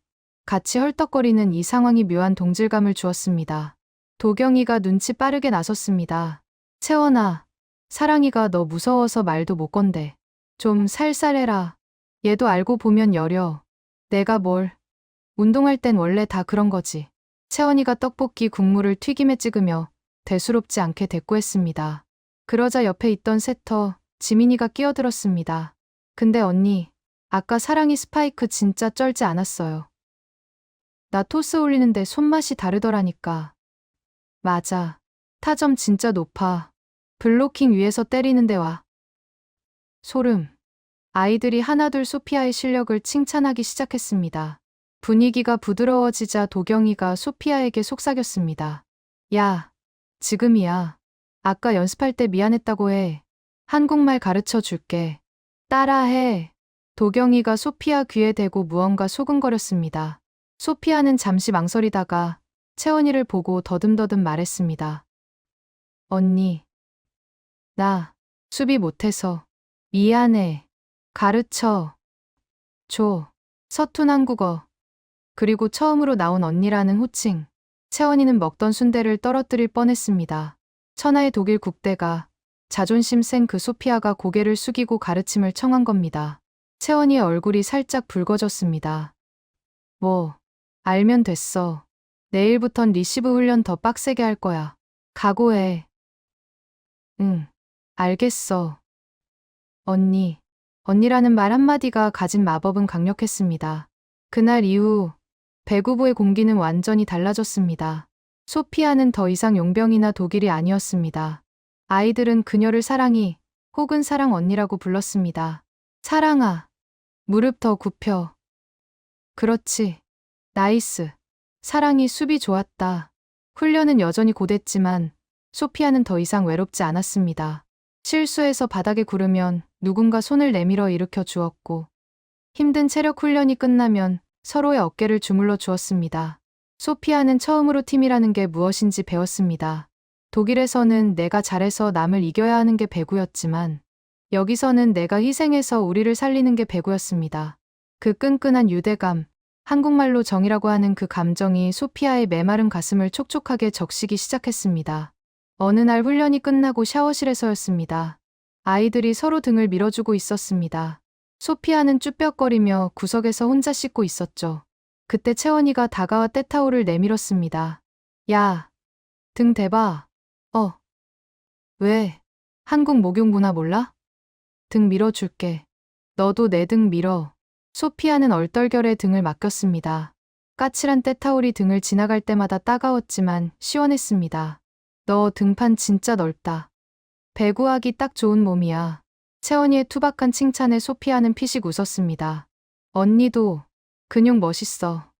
같이 헐떡거리는 이 상황이 묘한 동질감을 주었습니다. 도경이가 눈치 빠르게 나섰습니다. 채원아, 사랑이가 너 무서워서 말도 못 건대. 좀 살살해라. 얘도 알고 보면 여려. 내가 뭘. 운동할 땐 원래 다 그런 거지. 채원이가 떡볶이 국물을 튀김에 찍으며 대수롭지 않게 대꾸했습니다. 그러자 옆에 있던 세터 지민이가 끼어들었습니다. 근데 언니, 아까 사랑이 스파이크 진짜 쩔지 않았어요. 나 토스 올리는데 손맛이 다르더라니까. 맞아. 타점 진짜 높아. 블로킹 위에서 때리는데 와. 소름. 아이들이 하나둘 소피아의 실력을 칭찬하기 시작했습니다. 분위기가 부드러워지자 도경이가 소피아에게 속삭였습니다. 야, 지금이야. 아까 연습할 때 미안했다고 해. 한국말 가르쳐 줄게. 따라해. 도경이가 소피아 귀에 대고 무언가 소근거렸습니다. 소피아는 잠시 망설이다가 채원이를 보고 더듬더듬 말했습니다. 언니, 나 수비 못해서 미안해. 가르쳐 줘. 서툰 한국어. 그리고 처음으로 나온 언니라는 호칭. 채원이는 먹던 순대를 떨어뜨릴 뻔했습니다. 천하의 독일 국대가 자존심 센 그 소피아가 고개를 숙이고 가르침을 청한 겁니다. 채원이의 얼굴이 살짝 붉어졌습니다. 뭐, 알면 됐어. 내일부턴 리시브 훈련 더 빡세게 할 거야. 각오해. 응, 알겠어. 언니라는 말 한마디가 가진 마법은 강력했습니다. 그날 이후 배구부의 공기는 완전히 달라졌습니다. 소피아는 더 이상 용병이나 독일이 아니었습니다. 아이들은 그녀를 사랑이 혹은 사랑 언니라고 불렀습니다. 사랑아, 무릎 더 굽혀. 그렇지. 나이스. 사랑이 수비 좋았다. 훈련은 여전히 고됐지만 소피아는 더 이상 외롭지 않았습니다. 실수해서 바닥에 구르면 누군가 손을 내밀어 일으켜 주었고 힘든 체력 훈련이 끝나면 서로의 어깨를 주물러 주었습니다. 소피아는 처음으로 팀이라는 게 무엇인지 배웠습니다. 독일에서는 내가 잘해서 남을 이겨야 하는 게 배구였지만 여기서는 내가 희생해서 우리를 살리는 게 배구였습니다. 그 끈끈한 유대감, 한국말로 정이라고 하는 그 감정이 소피아의 메마른 가슴을 촉촉하게 적시기 시작했습니다. 어느 날 훈련이 끝나고 샤워실에서였습니다. 아이들이 서로 등을 밀어주고 있었습니다. 소피아는 쭈뼛거리며 구석에서 혼자 씻고 있었죠. 그때 채원이가 다가와 때타올을 내밀었습니다. 야, 등 대봐. 왜? 한국 목욕 문화 몰라? 등 밀어줄게. 너도 내 등 밀어. 소피아는 얼떨결에 등을 맡겼습니다. 까칠한 때타올이 등을 지나갈 때마다 따가웠지만 시원했습니다. 너 등판 진짜 넓다. 배구하기 딱 좋은 몸이야. 채원이의 투박한 칭찬에 소피아는 피식 웃었습니다. 언니도 근육 멋있어.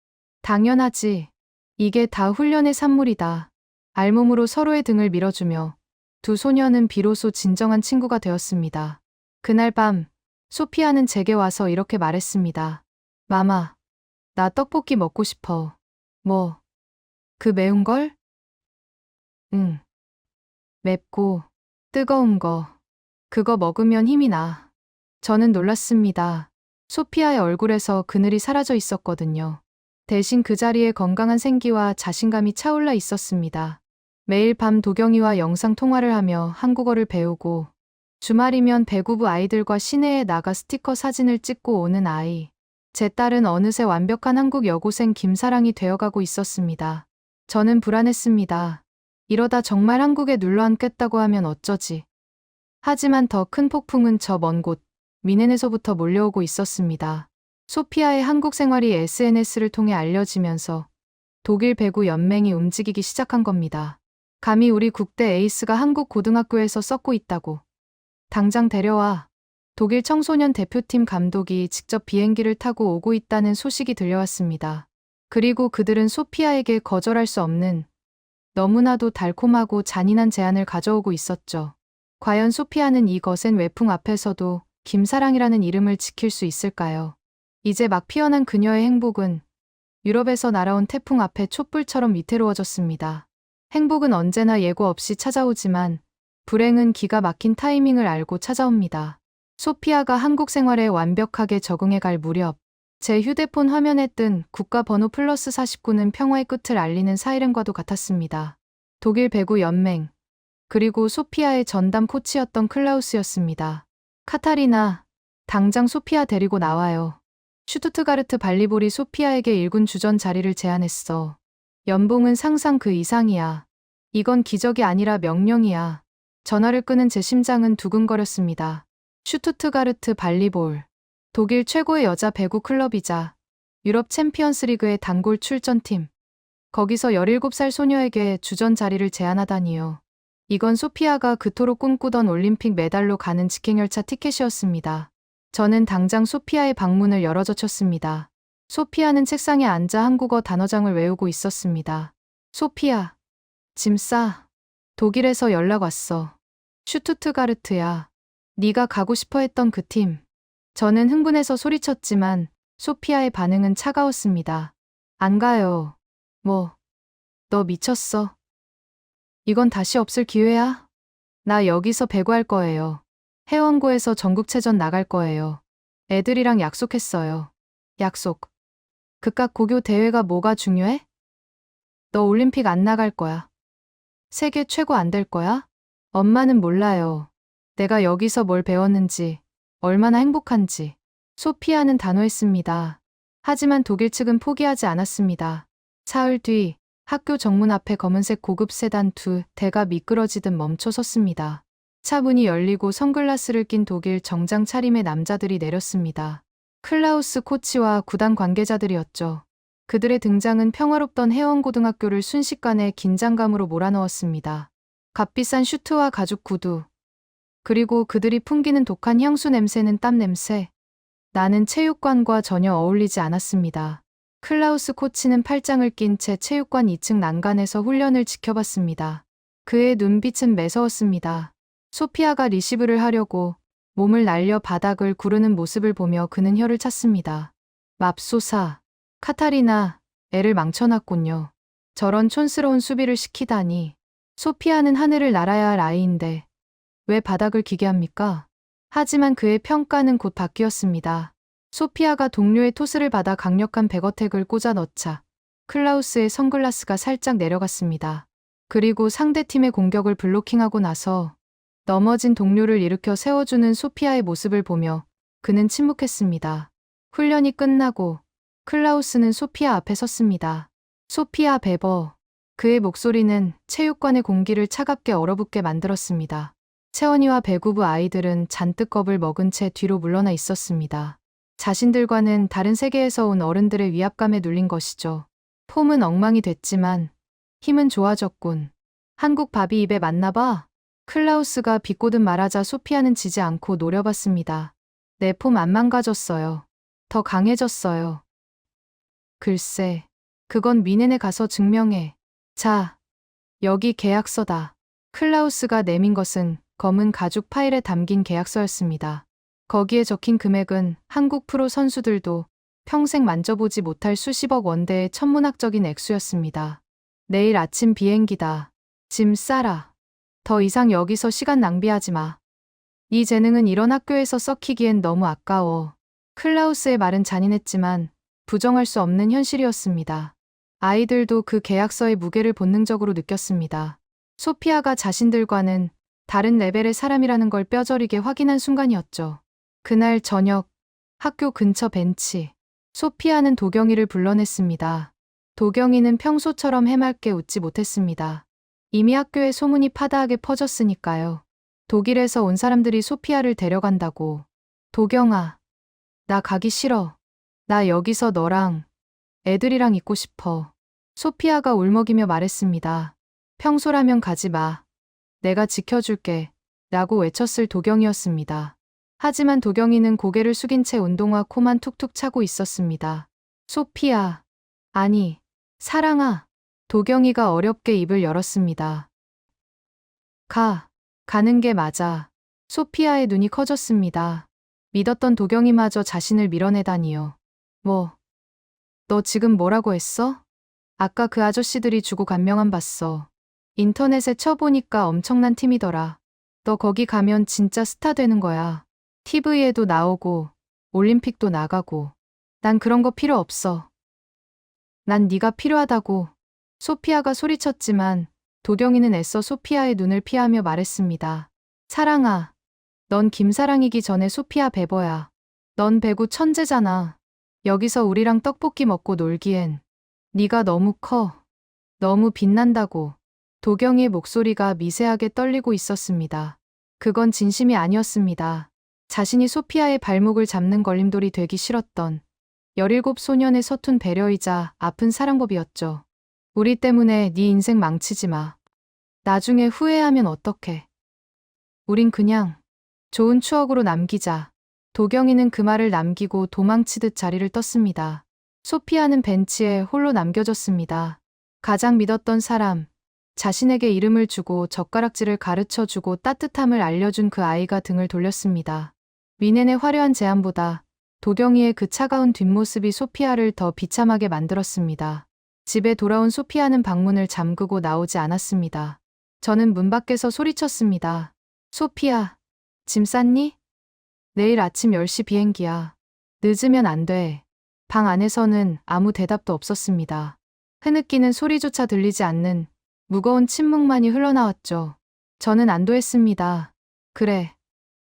당연하지. 이게 다 훈련의 산물이다. 알몸으로 서로의 등을 밀어주며 두 소녀는 비로소 진정한 친구가 되었습니다. 그날 밤 소피아는 제게 와서 이렇게 말했습니다. 마마, 나 떡볶이 먹고 싶어. 뭐, 그 매운 걸? 응. 맵고 뜨거운 거. 그거 먹으면 힘이 나. 저는 놀랐습니다. 소피아의 얼굴에서 그늘이 사라져 있었거든요. 대신 그 자리에 건강한 생기와 자신감이 차올라 있었습니다. 매일 밤 도경이와 영상 통화를 하며 한국어를 배우고 주말이면 배구부 아이들과 시내에 나가 스티커 사진을 찍고 오는 아이. 제 딸은 어느새 완벽한 한국 여고생 김사랑이 되어가고 있었습니다. 저는 불안했습니다. 이러다 정말 한국에 눌러앉겠다고 하면 어쩌지. 하지만 더 큰 폭풍은 저 먼 곳, 미넨에서부터 몰려오고 있었습니다. 소피아의 한국 생활이 SNS를 통해 알려지면서 독일 배구 연맹이 움직이기 시작한 겁니다. 감히 우리 국대 에이스가 한국 고등학교에서 썩고 있다고. 당장 데려와. 독일 청소년 대표팀 감독이 직접 비행기를 타고 오고 있다는 소식이 들려왔습니다. 그리고 그들은 소피아에게 거절할 수 없는 너무나도 달콤하고 잔인한 제안을 가져오고 있었죠. 과연 소피아는 이 거센 외풍 앞에서도 김사랑이라는 이름을 지킬 수 있을까요? 이제 막 피어난 그녀의 행복은 유럽에서 날아온 태풍 앞에 촛불처럼 위태로워졌습니다. 행복은 언제나 예고 없이 찾아오지만 불행은 기가 막힌 타이밍을 알고 찾아옵니다. 소피아가 한국 생활에 완벽하게 적응해 갈 무렵 제 휴대폰 화면에 뜬 국가번호 플러스 49는 평화의 끝을 알리는 사이렌과도 같았습니다. 독일 배구 연맹, 그리고 소피아의 전담 코치였던 클라우스였습니다. 카타리나, 당장 소피아 데리고 나와요. 슈투트가르트 발리볼이 소피아에게 1군 주전 자리를 제안했어. 연봉은 상상 그 이상이야. 이건 기적이 아니라 명령이야. 전화를 끄는 제 심장은 두근거렸습니다. 슈투트가르트 발리볼. 독일 최고의 여자 배구 클럽이자 유럽 챔피언스 리그의 단골 출전팀. 거기서 17살 소녀에게 주전 자리를 제안하다니요. 이건 소피아가 그토록 꿈꾸던 올림픽 메달로 가는 직행열차 티켓이었습니다. 저는 당장 소피아의 방문을 열어젖혔습니다. 소피아는 책상에 앉아 한국어 단어장을 외우고 있었습니다. 소피아, 짐 싸. 독일에서 연락 왔어. 슈투트가르트야. 네가 가고 싶어 했던 그 팀. 저는 흥분해서 소리쳤지만 소피아의 반응은 차가웠습니다. 안 가요. 뭐, 너 미쳤어? 이건 다시 없을 기회야? 나 여기서 배구할 거예요. 해원고에서 전국체전 나갈 거예요. 애들이랑 약속했어요. 약속. 그깟 고교 대회가 뭐가 중요해? 너 올림픽 안 나갈 거야. 세계 최고 안 될 거야? 엄마는 몰라요. 내가 여기서 뭘 배웠는지, 얼마나 행복한지. 소피아는 단호했습니다. 하지만 독일 측은 포기하지 않았습니다. 사흘 뒤 학교 정문 앞에 검은색 고급 세단 2대가 미끄러지듯 멈춰 섰습니다. 차 문이 열리고 선글라스를 낀 독일 정장 차림의 남자들이 내렸습니다. 클라우스 코치와 구단 관계자들이었죠. 그들의 등장은 평화롭던 해원고등학교를 순식간에 긴장감으로 몰아넣었습니다. 값비싼 슈트와 가죽 구두, 그리고 그들이 풍기는 독한 향수 냄새는 땀 냄새. 나는 체육관과 전혀 어울리지 않았습니다. 클라우스 코치는 팔짱을 낀 채 체육관 2층 난간에서 훈련을 지켜봤습니다. 그의 눈빛은 매서웠습니다. 소피아가 리시브를 하려고 몸을 날려 바닥을 구르는 모습을 보며 그는 혀를 찼습니다. 맙소사. 카타리나, 애를 망쳐놨군요. 저런 촌스러운 수비를 시키다니. 소피아는 하늘을 날아야 할 아이인데 왜 바닥을 기게 합니까? 하지만 그의 평가는 곧 바뀌었습니다. 소피아가 동료의 토스를 받아 강력한 백어택을 꽂아 넣자 클라우스의 선글라스가 살짝 내려갔습니다. 그리고 상대팀의 공격을 블로킹하고 나서 넘어진 동료를 일으켜 세워주는 소피아의 모습을 보며 그는 침묵했습니다. 훈련이 끝나고 클라우스는 소피아 앞에 섰습니다. 소피아 베버. 그의 목소리는 체육관의 공기를 차갑게 얼어붙게 만들었습니다. 채원이와 배구부 아이들은 잔뜩 겁을 먹은 채 뒤로 물러나 있었습니다. 자신들과는 다른 세계에서 온 어른들의 위압감에 눌린 것이죠. 폼은 엉망이 됐지만 힘은 좋아졌군. 한국 밥이 입에 맞나 봐. 클라우스가 비꼬듯 말하자 소피아는 지지 않고 노려봤습니다. 내 폼 안 망가졌어요. 더 강해졌어요. 글쎄, 그건 미넨에 가서 증명해. 자, 여기 계약서다. 클라우스가 내민 것은 검은 가죽 파일에 담긴 계약서였습니다. 거기에 적힌 금액은 한국 프로 선수들도 평생 만져보지 못할 수십억 원대의 천문학적인 액수였습니다. 내일 아침 비행기다. 짐 싸라. 더 이상 여기서 시간 낭비하지 마. 이 재능은 이런 학교에서 썩히기엔 너무 아까워. 클라우스의 말은 잔인했지만 부정할 수 없는 현실이었습니다. 아이들도 그 계약서의 무게를 본능적으로 느꼈습니다. 소피아가 자신들과는 다른 레벨의 사람이라는 걸 뼈저리게 확인한 순간이었죠. 그날 저녁, 학교 근처 벤치. 소피아는 도경이를 불러냈습니다. 도경이는 평소처럼 해맑게 웃지 못했습니다. 이미 학교에 소문이 파다하게 퍼졌으니까요. 독일에서 온 사람들이 소피아를 데려간다고. 도경아, 나 가기 싫어. 나 여기서 너랑 애들이랑 있고 싶어. 소피아가 울먹이며 말했습니다. 평소라면 가지 마. 내가 지켜줄게. 라고 외쳤을 도경이었습니다. 하지만 도경이는 고개를 숙인 채 운동화 코만 툭툭 차고 있었습니다. 소피아. 아니, 사랑아. 도경이가 어렵게 입을 열었습니다. 가는 게 맞아. 소피아의 눈이 커졌습니다. 믿었던 도경이마저 자신을 밀어내다니요. 너 지금 뭐라고 했어? 아까 그 아저씨들이 주고 간 명함 봤어. 인터넷에 쳐보니까 엄청난 팀이더라. 너 거기 가면 진짜 스타 되는 거야. TV에도 나오고 올림픽도 나가고. 난 그런 거 필요 없어. 난 네가 필요하다고. 소피아가 소리쳤지만 도경이는 애써 소피아의 눈을 피하며 말했습니다. 사랑아, 넌 김사랑이기 전에 소피아 베버야. 넌 배구 천재잖아. 여기서 우리랑 떡볶이 먹고 놀기엔 네가 너무 커. 너무 빛난다고. 도경이의 목소리가 미세하게 떨리고 있었습니다. 그건 진심이 아니었습니다. 자신이 소피아의 발목을 잡는 걸림돌이 되기 싫었던 17 소년의 서툰 배려이자 아픈 사랑법이었죠. 우리 때문에 네 인생 망치지 마. 나중에 후회하면 어떡해. 우린 그냥 좋은 추억으로 남기자. 도경이는 그 말을 남기고 도망치듯 자리를 떴습니다. 소피아는 벤치에 홀로 남겨졌습니다. 가장 믿었던 사람, 자신에게 이름을 주고 젓가락질을 가르쳐주고 따뜻함을 알려준 그 아이가 등을 돌렸습니다. 미넨의 화려한 제안보다 도경이의 그 차가운 뒷모습이 소피아를 더 비참하게 만들었습니다. 집에 돌아온 소피아는 방문을 잠그고 나오지 않았습니다. 저는 문 밖에서 소리쳤습니다. 소피아, 짐 쌌니? 내일 아침 10시 비행기야. 늦으면 안 돼. 방 안에서는 아무 대답도 없었습니다. 흐느끼는 소리조차 들리지 않는 무거운 침묵만이 흘러나왔죠. 저는 안도했습니다. 그래.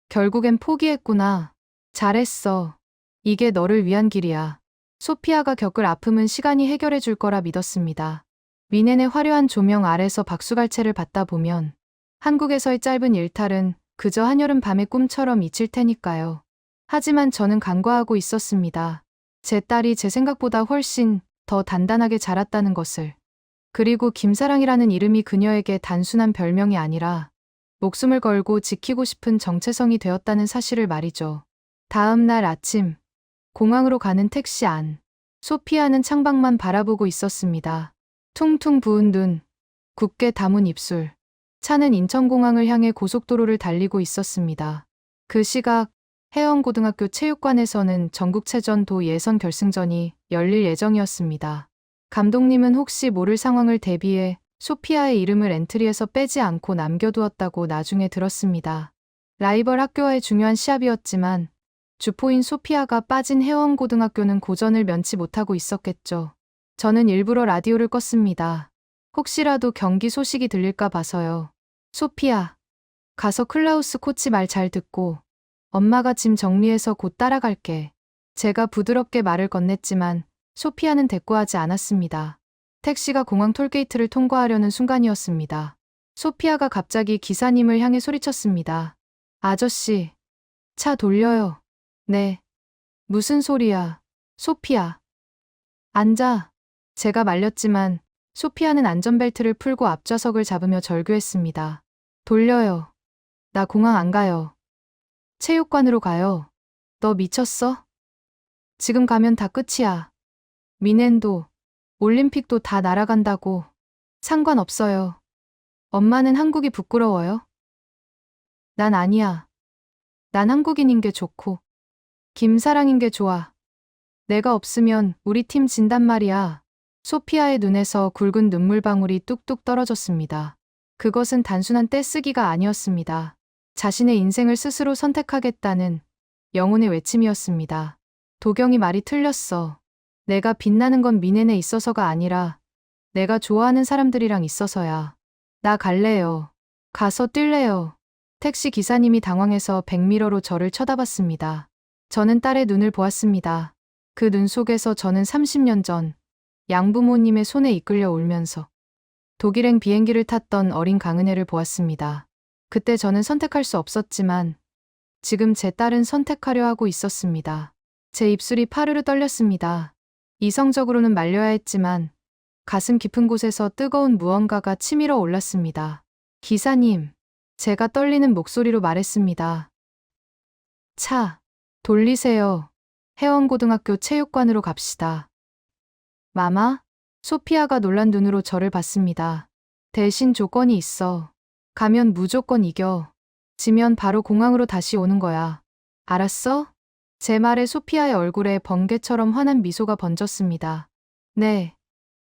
결국엔 포기했구나. 잘했어. 이게 너를 위한 길이야. 소피아가 겪을 아픔은 시간이 해결해 줄 거라 믿었습니다. 미넨의 화려한 조명 아래서 박수갈채를 받다 보면 한국에서의 짧은 일탈은 그저 한여름 밤의 꿈처럼 잊힐 테니까요. 하지만 저는 간과하고 있었습니다. 제 딸이 제 생각보다 훨씬 더 단단하게 자랐다는 것을. 그리고 김사랑이라는 이름이 그녀에게 단순한 별명이 아니라 목숨을 걸고 지키고 싶은 정체성이 되었다는 사실을 말이죠. 다음 날 아침, 공항으로 가는 택시 안. 소피아는 창밖만 바라보고 있었습니다. 퉁퉁 부은 눈, 굳게 담은 입술. 차는 인천공항을 향해 고속도로를 달리고 있었습니다. 그 시각 해원고등학교 체육관에서는 전국체전 도 예선 결승전이 열릴 예정이었습니다. 감독님은 혹시 모를 상황을 대비해 소피아의 이름을 엔트리에서 빼지 않고 남겨두었다고 나중에 들었습니다. 라이벌 학교와의 중요한 시합이었지만 주포인 소피아가 빠진 해원고등학교는 고전을 면치 못하고 있었겠죠. 저는 일부러 라디오를 껐습니다. 혹시라도 경기 소식이 들릴까 봐서요. 소피아, 가서 클라우스 코치 말 잘 듣고 엄마가 짐 정리해서 곧 따라갈게. 제가 부드럽게 말을 건넸지만 소피아는 대꾸하지 않았습니다. 택시가 공항 톨게이트를 통과하려는 순간이었습니다. 소피아가 갑자기 기사님을 향해 소리쳤습니다. 아저씨, 차 돌려요. 네. 무슨 소리야. 소피아. 앉아. 제가 말렸지만 소피아는 안전벨트를 풀고 앞좌석을 잡으며 절규했습니다. 돌려요. 나 공항 안 가요. 체육관으로 가요. 너 미쳤어? 지금 가면 다 끝이야. 미넨도, 올림픽도 다 날아간다고. 상관없어요. 엄마는 한국이 부끄러워요? 난 아니야. 난 한국인인 게 좋고, 김사랑인 게 좋아. 내가 없으면 우리 팀 진단 말이야. 소피아의 눈에서 굵은 눈물방울이 뚝뚝 떨어졌습니다. 그것은 단순한 떼쓰기가 아니었습니다. 자신의 인생을 스스로 선택하겠다는 영혼의 외침이었습니다. 도경이 말이 틀렸어. 내가 빛나는 건 미넨에 있어서가 아니라 내가 좋아하는 사람들이랑 있어서야. 나 갈래요. 가서 뛸래요. 택시 기사님이 당황해서 백미러로 저를 쳐다봤습니다. 저는 딸의 눈을 보았습니다. 그 눈 속에서 저는 30년 전 양부모님의 손에 이끌려 울면서 독일행 비행기를 탔던 어린 강은혜를 보았습니다. 그때 저는 선택할 수 없었지만 지금 제 딸은 선택하려 하고 있었습니다. 제 입술이 파르르 떨렸습니다. 이성적으로는 말려야 했지만 가슴 깊은 곳에서 뜨거운 무언가가 치밀어 올랐습니다. 기사님, 제가 떨리는 목소리로 말했습니다. 차, 돌리세요. 해원고등학교 체육관으로 갑시다. 마마? 소피아가 놀란 눈으로 저를 봤습니다. 대신 조건이 있어. 가면 무조건 이겨. 지면 바로 공항으로 다시 오는 거야. 알았어? 제 말에 소피아의 얼굴에 번개처럼 환한 미소가 번졌습니다. 네,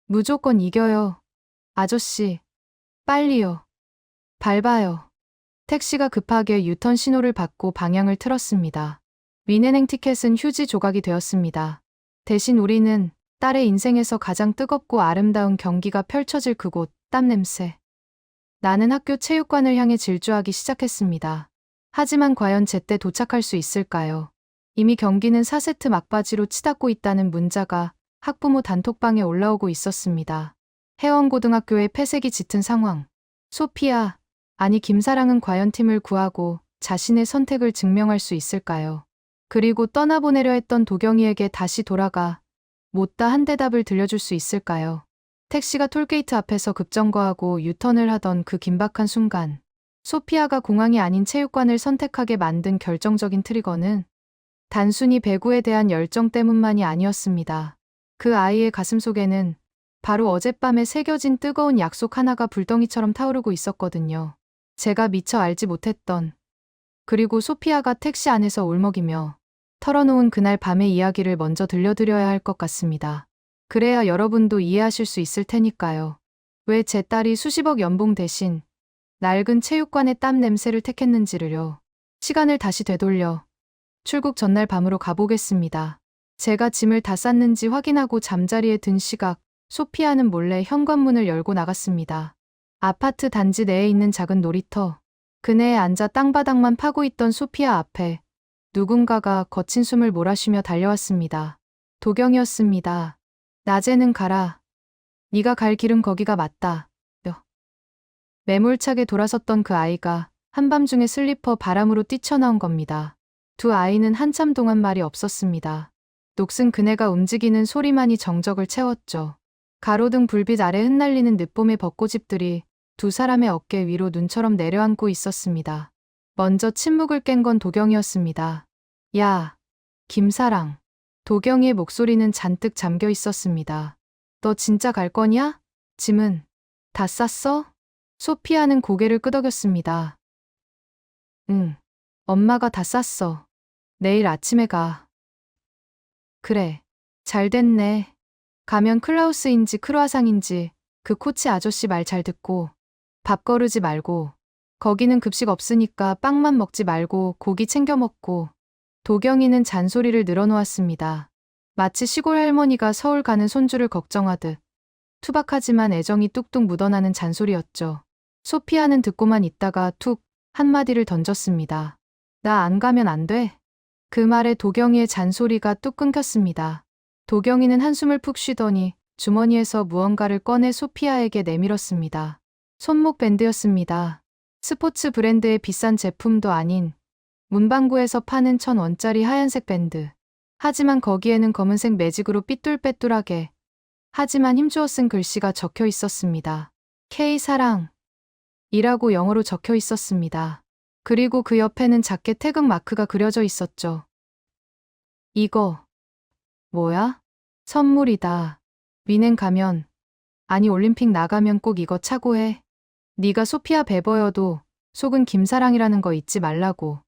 무조건 이겨요. 아저씨, 빨리요. 밟아요. 택시가 급하게 유턴 신호를 받고 방향을 틀었습니다. 미넨행 티켓은 휴지 조각이 되었습니다. 대신 우리는 딸의 인생에서 가장 뜨겁고 아름다운 경기가 펼쳐질 그곳, 땀 냄새. 나는 학교 체육관을 향해 질주하기 시작했습니다. 하지만 과연 제때 도착할 수 있을까요? 이미 경기는 4세트 막바지로 치닫고 있다는 문자가 학부모 단톡방에 올라오고 있었습니다. 해원고등학교의 폐색이 짙은 상황. 소피아, 아니 김사랑은 과연 팀을 구하고 자신의 선택을 증명할 수 있을까요? 그리고 떠나보내려 했던 도경이에게 다시 돌아가 못다 한 대답을 들려줄 수 있을까요? 택시가 톨게이트 앞에서 급정거하고 유턴을 하던 그 긴박한 순간, 소피아가 공항이 아닌 체육관을 선택하게 만든 결정적인 트리거는 단순히 배구에 대한 열정 때문만이 아니었습니다. 그 아이의 가슴 속에는 바로 어젯밤에 새겨진 뜨거운 약속 하나가 불덩이처럼 타오르고 있었거든요. 제가 미처 알지 못했던, 그리고 소피아가 택시 안에서 울먹이며 털어놓은 그날 밤의 이야기를 먼저 들려드려야 할 것 같습니다. 그래야 여러분도 이해하실 수 있을 테니까요. 왜 제 딸이 수십억 연봉 대신 낡은 체육관의 땀 냄새를 택했는지를요. 시간을 다시 되돌려 출국 전날 밤으로 가보겠습니다. 제가 짐을 다 쌌는지 확인하고 잠자리에 든 시각, 소피아는 몰래 현관문을 열고 나갔습니다. 아파트 단지 내에 있는 작은 놀이터. 그네에 앉아 땅바닥만 파고 있던 소피아 앞에 누군가가 거친 숨을 몰아쉬며 달려왔습니다. 도경이었습니다. 낮에는 가라. 네가 갈 길은 거기가 맞다. 매몰차게 돌아섰던 그 아이가 한밤중에 슬리퍼 바람으로 뛰쳐나온 겁니다. 두 아이는 한참 동안 말이 없었습니다. 녹슨 그네가 움직이는 소리만이 정적을 채웠죠. 가로등 불빛 아래 흩날리는 늦봄의 벚꽃잎들이 두 사람의 어깨 위로 눈처럼 내려앉고 있었습니다. 먼저 침묵을 깬 건 도경이었습니다. 야, 김사랑. 도경이의 목소리는 잔뜩 잠겨 있었습니다. 너 진짜 갈 거냐? 짐은 다 쌌어? 소피아는 고개를 끄덕였습니다. 응, 엄마가 다 쌌어. 내일 아침에 가. 그래, 잘 됐네. 가면 클라우스인지 크루아상인지 그 코치 아저씨 말 잘 듣고 밥 거르지 말고 거기는 급식 없으니까 빵만 먹지 말고 고기 챙겨 먹고. 도경이는 잔소리를 늘어놓았습니다. 마치 시골 할머니가 서울 가는 손주를 걱정하듯 투박하지만 애정이 뚝뚝 묻어나는 잔소리였죠. 소피아는 듣고만 있다가 툭 한마디를 던졌습니다. 나 안 가면 안 돼? 그 말에 도경이의 잔소리가 뚝 끊겼습니다. 도경이는 한숨을 푹 쉬더니 주머니에서 무언가를 꺼내 소피아에게 내밀었습니다. 손목 밴드였습니다. 스포츠 브랜드의 비싼 제품도 아닌 문방구에서 파는 1,000원짜리 하얀색 밴드. 하지만 거기에는 검은색 매직으로 삐뚤빼뚤하게 하지만 힘주어 쓴 글씨가 적혀 있었습니다. K사랑 이라고 영어로 적혀 있었습니다. 그리고 그 옆에는 작게 태극 마크가 그려져 있었죠. 이거 뭐야? 선물이다. 위넨 가면, 아니 올림픽 나가면 꼭 이거 차고 해. 네가 소피아 베버여도 속은 김사랑이라는 거 잊지 말라고.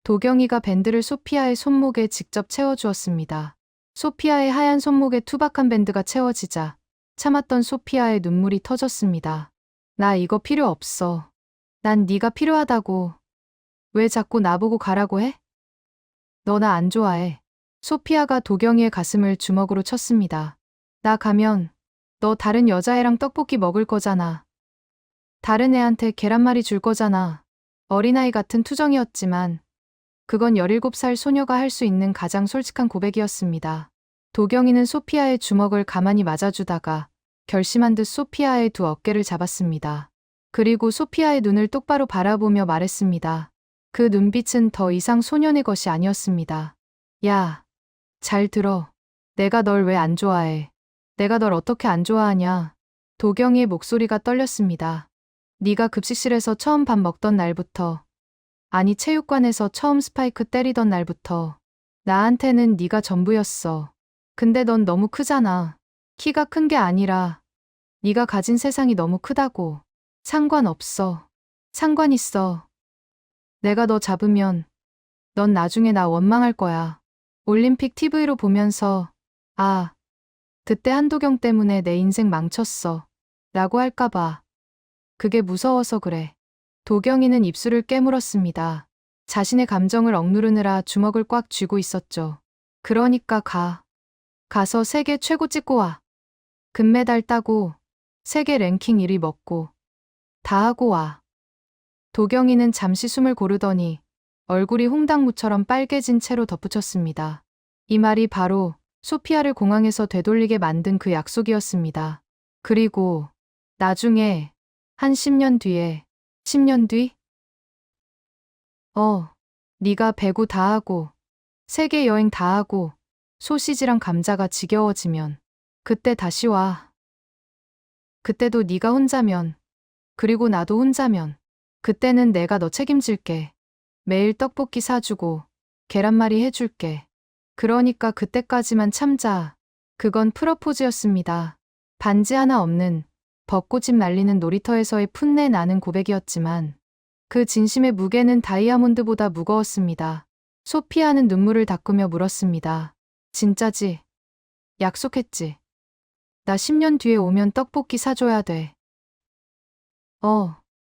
도경이가 밴드를 소피아의 손목에 직접 채워주었습니다. 소피아의 하얀 손목에 투박한 밴드가 채워지자 참았던 소피아의 눈물이 터졌습니다. 나 이거 필요 없어. 난 네가 필요하다고. 왜 자꾸 나보고 가라고 해? 너 나 안 좋아해. 소피아가 도경이의 가슴을 주먹으로 쳤습니다. 나 가면 너 다른 여자애랑 떡볶이 먹을 거잖아. 다른 애한테 계란말이 줄 거잖아. 어린아이 같은 투정이었지만 그건 17살 소녀가 할 수 있는 가장 솔직한 고백이었습니다. 도경이는 소피아의 주먹을 가만히 맞아주다가 결심한 듯 소피아의 두 어깨를 잡았습니다. 그리고 소피아의 눈을 똑바로 바라보며 말했습니다. 그 눈빛은 더 이상 소년의 것이 아니었습니다. 야, 잘 들어. 내가 널 왜 안 좋아해? 내가 널 어떻게 안 좋아하냐? 도경이의 목소리가 떨렸습니다. 네가 급식실에서 처음 밥 먹던 날부터, 아니 체육관에서 처음 스파이크 때리던 날부터 나한테는 네가 전부였어. 근데 넌 너무 크잖아. 키가 큰 게 아니라 네가 가진 세상이 너무 크다고. 상관없어. 상관 있어. 내가 너 잡으면 넌 나중에 나 원망할 거야. 올림픽 TV로 보면서 아, 그때 한도경 때문에 내 인생 망쳤어. 라고 할까봐. 그게 무서워서 그래. 도경이는 입술을 깨물었습니다. 자신의 감정을 억누르느라 주먹을 꽉 쥐고 있었죠. 그러니까 가. 가서 세계 최고 찍고 와. 금메달 따고 세계 랭킹 1위 먹고 다 하고 와. 도경이는 잠시 숨을 고르더니 얼굴이 홍당무처럼 빨개진 채로 덧붙였습니다. 이 말이 바로 소피아를 공항에서 되돌리게 만든 그 약속이었습니다. 그리고 나중에 한 10년 뒤에 10년 뒤? 네가 배구 다 하고 세계 여행 다 하고 소시지랑 감자가 지겨워지면 그때 다시 와. 그때도 네가 혼자면 그리고 나도 혼자면 그때는 내가 너 책임질게. 매일 떡볶이 사주고 계란말이 해줄게. 그러니까 그때까지만 참자. 그건 프러포즈였습니다. 반지 하나 없는 벚꽃잎 날리는 놀이터에서의 풋내 나는 고백이었지만 그 진심의 무게는 다이아몬드보다 무거웠습니다. 소피아는 눈물을 닦으며 물었습니다. 진짜지? 약속했지? 나 10년 뒤에 오면 떡볶이 사줘야 돼.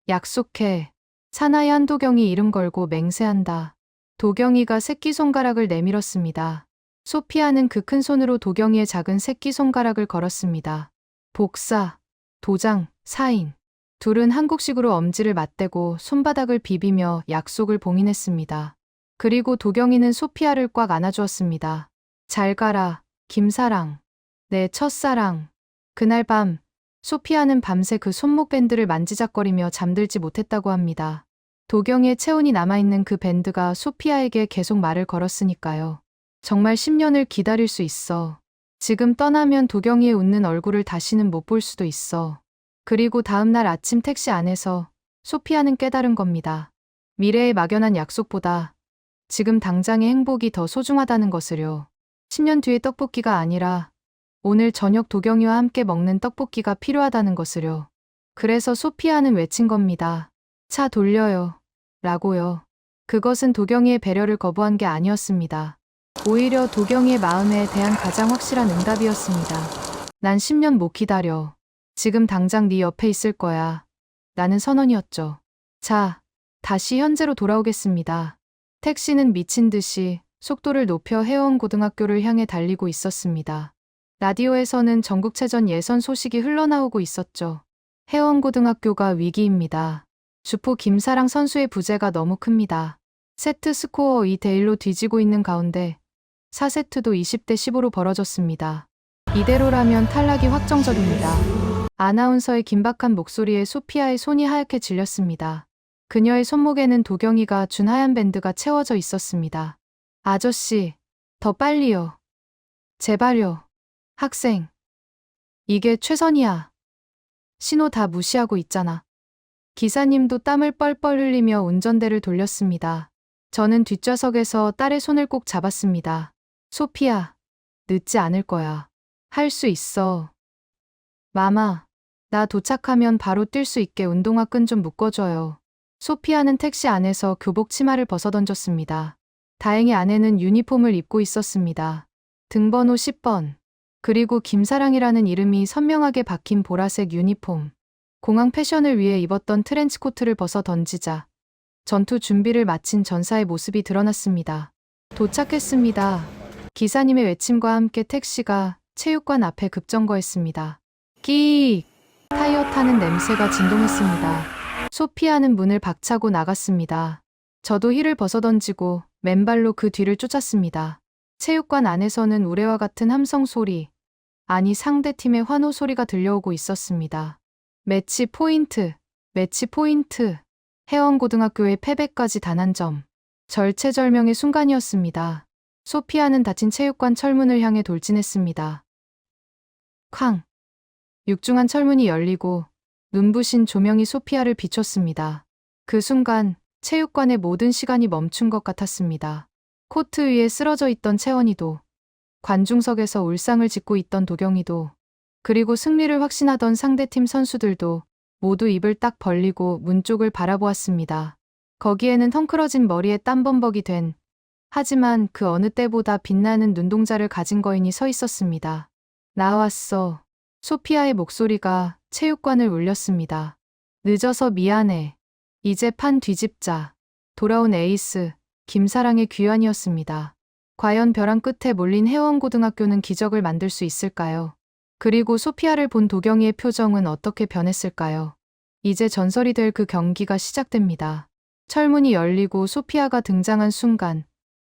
약속해. 사나이 한도경이 이름 걸고 맹세한다. 도경이가 새끼손가락을 내밀었습니다. 소피아는 그 큰 손으로 도경이의 작은 새끼손가락을 걸었습니다. 복사, 도장, 사인. 둘은 한국식으로 엄지를 맞대고 손바닥을 비비며 약속을 봉인했습니다. 그리고 도경이는 소피아를 꽉 안아주었습니다. 잘 가라, 김사랑. 내 첫사랑. 그날 밤, 소피아는 밤새 그 손목 밴드를 만지작거리며 잠들지 못했다고 합니다. 도경이의 체온이 남아있는 그 밴드가 소피아에게 계속 말을 걸었으니까요. 정말 10년을 기다릴 수 있어. 지금 떠나면 도경이의 웃는 얼굴을 다시는 못 볼 수도 있어. 그리고 다음날 아침 택시 안에서 소피아는 깨달은 겁니다. 미래의 막연한 약속보다 지금 당장의 행복이 더 소중하다는 것을요. 10년 뒤의 떡볶이가 아니라 오늘 저녁 도경이와 함께 먹는 떡볶이가 필요하다는 것을요. 그래서 소피아는 외친 겁니다. 차 돌려요. 라고요. 그것은 도경이의 배려를 거부한 게 아니었습니다. 오히려 도경이의 마음에 대한 가장 확실한 응답이었습니다. 난 10년 못 기다려. 지금 당장 네 옆에 있을 거야. 라는 선언이었죠. 자, 다시 현재로 돌아오겠습니다. 택시는 미친 듯이 속도를 높여 해원고등학교를 향해 달리고 있었습니다. 라디오에서는 전국체전 예선 소식이 흘러나오고 있었죠. 해원고등학교가 위기입니다. 주포 김사랑 선수의 부재가 너무 큽니다. 세트 스코어 2대1로 뒤지고 있는 가운데 4세트도 20대 15로 벌어졌습니다. 이대로라면 탈락이 확정적입니다. 아나운서의 긴박한 목소리에 소피아의 손이 하얗게 질렸습니다. 그녀의 손목에는 도경이가 준 하얀 밴드가 채워져 있었습니다. 아저씨, 더 빨리요. 제발요. 학생. 이게 최선이야. 신호 다 무시하고 있잖아. 기사님도 땀을 뻘뻘 흘리며 운전대를 돌렸습니다. 저는 뒷좌석에서 딸의 손을 꼭 잡았습니다. 소피야, 늦지 않을 거야. 할 수 있어. 마마, 나 도착하면 바로 뛸 수 있게 운동화 끈 좀 묶어줘요. 소피아는 택시 안에서 교복 치마를 벗어던졌습니다. 다행히 아내는 유니폼을 입고 있었습니다. 등번호 10번. 그리고 김사랑이라는 이름이 선명하게 박힌 보라색 유니폼. 공항 패션을 위해 입었던 트렌치코트를 벗어 던지자 전투 준비를 마친 전사의 모습이 드러났습니다. 도착했습니다. 기사님의 외침과 함께 택시가 체육관 앞에 급정거했습니다. 끼익! 타이어 타는 냄새가 진동했습니다. 소피아는 문을 박차고 나갔습니다. 저도 힐을 벗어던지고 맨발로 그 뒤를 쫓았습니다. 체육관 안에서는 우레와 같은 함성 소리, 아니 상대팀의 환호 소리가 들려오고 있었습니다. 매치 포인트, 매치 포인트. 해원고등학교의 패배까지 단 한 점. 절체절명의 순간이었습니다. 소피아는 닫힌 체육관 철문을 향해 돌진했습니다. 쾅! 육중한 철문이 열리고 눈부신 조명이 소피아를 비췄습니다. 그 순간 체육관의 모든 시간이 멈춘 것 같았습니다. 코트 위에 쓰러져 있던 채원이도, 관중석에서 울상을 짓고 있던 도경이도, 그리고 승리를 확신하던 상대팀 선수들도 모두 입을 딱 벌리고 문 쪽을 바라보았습니다. 거기에는 텅클어진 머리에 땀범벅이 된, 하지만 그 어느 때보다 빛나는 눈동자를 가진 거인이 서 있었습니다. 나왔어. 소피아의 목소리가 체육관을 울렸습니다. 늦어서 미안해. 이제 판 뒤집자. 돌아온 에이스, 김사랑의 귀환이었습니다. 과연 벼랑 끝에 몰린 해원고등학교는 기적을 만들 수 있을까요? 그리고 소피아를 본 도경이의 표정은 어떻게 변했을까요? 이제 전설이 될 그 경기가 시작됩니다. 철문이 열리고 소피아가 등장한 순간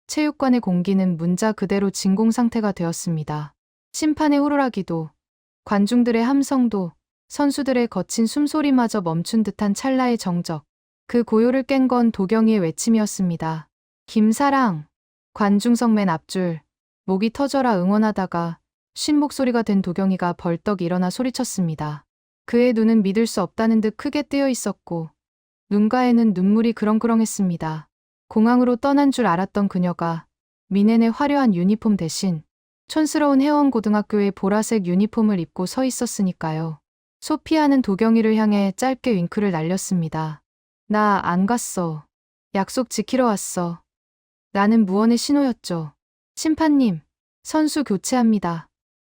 체육관의 공기는 문자 그대로 진공 상태가 되었습니다. 심판의 호루라기도, 관중들의 함성도, 선수들의 거친 숨소리마저 멈춘 듯한 찰나의 정적. 그 고요를 깬 건 도경이의 외침이었습니다. 김사랑! 관중석 맨 앞줄, 목이 터져라 응원하다가 쉰 목소리가 된 도경이가 벌떡 일어나 소리쳤습니다. 그의 눈은 믿을 수 없다는 듯 크게 뜨여 있었고 눈가에는 눈물이 그렁그렁했습니다. 공항으로 떠난 줄 알았던 그녀가 미넨의 화려한 유니폼 대신 촌스러운 해원고등학교의 보라색 유니폼을 입고 서 있었으니까요. 소피아는 도경이를 향해 짧게 윙크를 날렸습니다. 나 안 갔어. 약속 지키러 왔어. 나는 무언의 신호였죠. 심판님, 선수 교체합니다.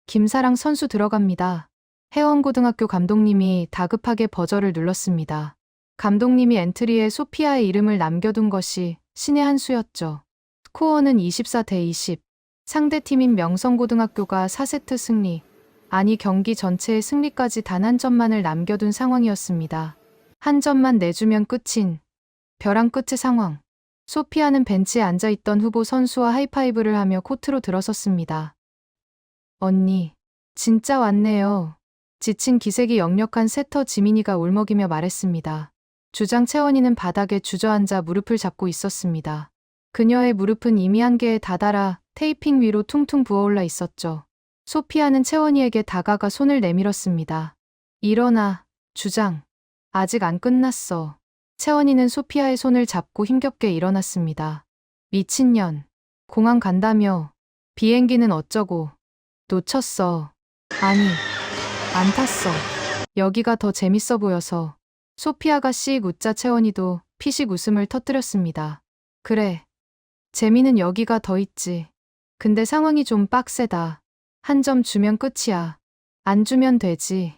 김사랑 선수 들어갑니다. 해원고등학교 감독님이 다급하게 버저를 눌렀습니다. 감독님이 엔트리에 소피아의 이름을 남겨둔 것이 신의 한 수였죠. 스코어는 24대 20. 상대팀인 명성고등학교가 4세트 승리, 아니 경기 전체의 승리까지 단 한 점만을 남겨둔 상황이었습니다. 한 점만 내주면 끝인 벼랑 끝의 상황. 소피아는 벤치에 앉아있던 후보 선수와 하이파이브를 하며 코트로 들어섰습니다. 언니, 진짜 왔네요. 지친 기색이 역력한 세터 지민이가 울먹이며 말했습니다. 주장 채원이는 바닥에 주저앉아 무릎을 잡고 있었습니다. 그녀의 무릎은 이미 한계에 다다라 테이핑 위로 퉁퉁 부어올라 있었죠. 소피아는 채원이에게 다가가 손을 내밀었습니다. 일어나, 주장. 아직 안 끝났어. 채원이는 소피아의 손을 잡고 힘겹게 일어났습니다. 미친년. 공항 간다며. 비행기는 어쩌고. 놓쳤어. 아니, 안 탔어. 여기가 더 재밌어 보여서. 소피아가 씩 웃자 채원이도 피식 웃음을 터뜨렸습니다. 그래. 재미는 여기가 더 있지. 근데 상황이 좀 빡세다. 한 점 주면 끝이야. 안 주면 되지.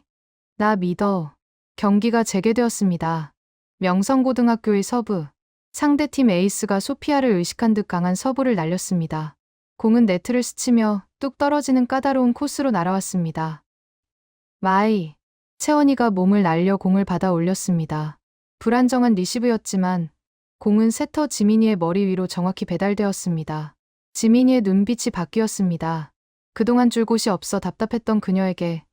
나 믿어. 경기가 재개되었습니다. 명성고등학교의 서브. 상대팀 에이스가 소피아를 의식한 듯 강한 서브를 날렸습니다. 공은 네트를 스치며 뚝 떨어지는 까다로운 코스로 날아왔습니다. 마이. 채원이가 몸을 날려 공을 받아 올렸습니다. 불안정한 리시브였지만 공은 세터 지민이의 머리 위로 정확히 배달되었습니다. 지민이의 눈빛이 바뀌었습니다. 그동안 줄 곳이 없어 답답했던 그녀에게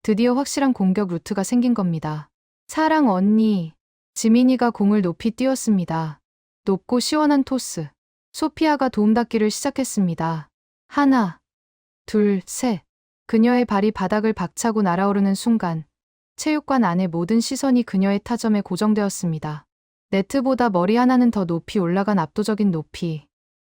드디어 확실한 공격 루트가 생긴 겁니다. 사랑 언니. 지민이가 공을 높이 띄웠습니다. 높고 시원한 토스. 소피아가 도움닫기를 시작했습니다. 하나, 둘, 셋. 그녀의 발이 바닥을 박차고 날아오르는 순간 체육관 안의 모든 시선이 그녀의 타점에 고정되었습니다. 네트보다 머리 하나는 더 높이 올라간 압도적인 높이.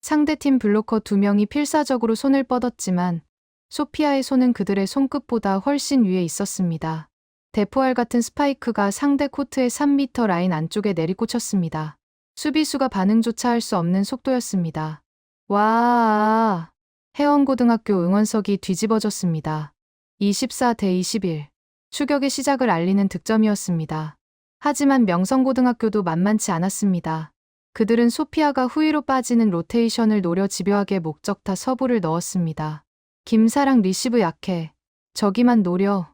상대팀 블로커 2명이 필사적으로 손을 뻗었지만 소피아의 손은 그들의 손끝보다 훨씬 위에 있었습니다. 대포알 같은 스파이크가 상대 코트의 3m 라인 안쪽에 내리꽂혔습니다. 수비수가 반응조차 할 수 없는 속도였습니다. 와, 해원고등학교 응원석이 뒤집어졌습니다. 24대 21. 추격의 시작을 알리는 득점이었습니다. 하지만 명성고등학교도 만만치 않았습니다. 그들은 소피아가 후위로 빠지는 로테이션을 노려 집요하게 목적타 서브를 넣었습니다. 김사랑 리시브 약해. 저기만 노려.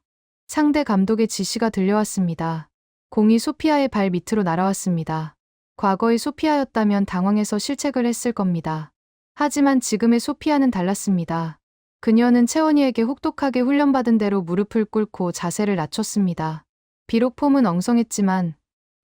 상대 감독의 지시가 들려왔습니다. 공이 소피아의 발 밑으로 날아왔습니다. 과거의 소피아였다면 당황해서 실책을 했을 겁니다. 하지만 지금의 소피아는 달랐습니다. 그녀는 채원이에게 혹독하게 훈련받은 대로 무릎을 꿇고 자세를 낮췄습니다. 비록 폼은 엉성했지만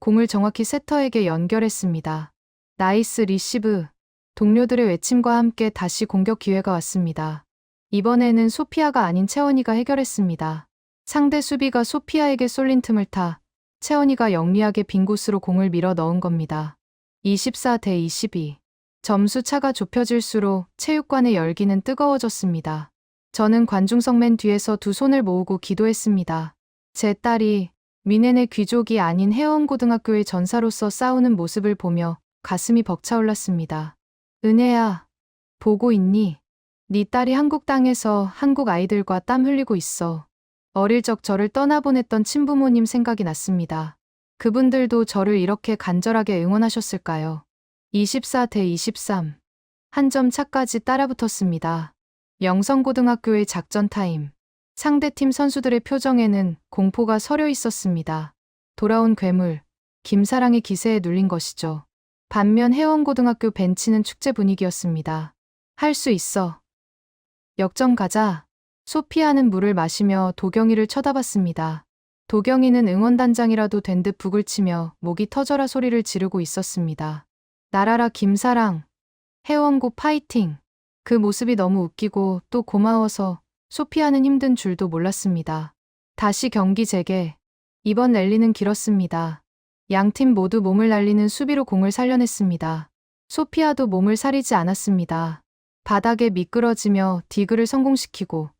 공을 정확히 세터에게 연결했습니다. 나이스 리시브. 동료들의 외침과 함께 다시 공격 기회가 왔습니다. 이번에는 소피아가 아닌 채원이가 해결했습니다. 상대 수비가 소피아에게 쏠린 틈을 타 채원이가 영리하게 빈 곳으로 공을 밀어 넣은 겁니다. 24대 22. 점수 차가 좁혀질수록 체육관의 열기는 뜨거워졌습니다. 저는 관중석 맨 뒤에서 두 손을 모으고 기도했습니다. 제 딸이 미넨의 귀족이 아닌 해원고등학교의 전사로서 싸우는 모습을 보며 가슴이 벅차올랐습니다. 은혜야, 보고 있니? 네 딸이 한국 땅에서 한국 아이들과 땀 흘리고 있어. 어릴 적 저를 떠나보냈던 친부모님 생각이 났습니다. 그분들도 저를 이렇게 간절하게 응원하셨을까요? 24대 23. 한 점 차까지 따라붙었습니다. 명성고등학교의 작전 타임. 상대팀 선수들의 표정에는 공포가 서려 있었습니다. 돌아온 괴물, 김사랑의 기세에 눌린 것이죠. 반면 해원고등학교 벤치는 축제 분위기였습니다. 할 수 있어. 역전 가자. 소피아는 물을 마시며 도경이를 쳐다봤습니다. 도경이는 응원단장이라도 된 듯 북을 치며 목이 터져라 소리를 지르고 있었습니다. 날아라 김사랑. 해원고 파이팅. 그 모습이 너무 웃기고 또 고마워서 소피아는 힘든 줄도 몰랐습니다. 다시 경기 재개. 이번 랠리는 길었습니다. 양팀 모두 몸을 날리는 수비로 공을 살려냈습니다. 소피아도 몸을 사리지 않았습니다. 바닥에 미끄러지며 디그를 성공시키고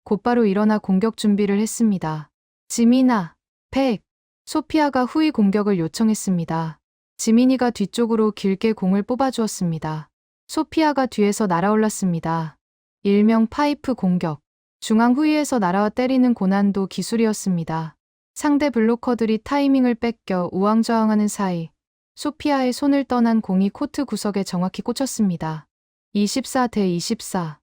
곧바로 일어나 공격 준비를 했습니다. 지민아, 팩. 소피아가 후위 공격을 요청했습니다. 지민이가 뒤쪽으로 길게 공을 뽑아주었습니다. 소피아가 뒤에서 날아올랐습니다. 일명 파이프 공격. 중앙 후위에서 날아와 때리는 고난도 기술이었습니다. 상대 블로커들이 타이밍을 뺏겨 우왕좌왕하는 사이 소피아의 손을 떠난 공이 코트 구석에 정확히 꽂혔습니다. 24대 24.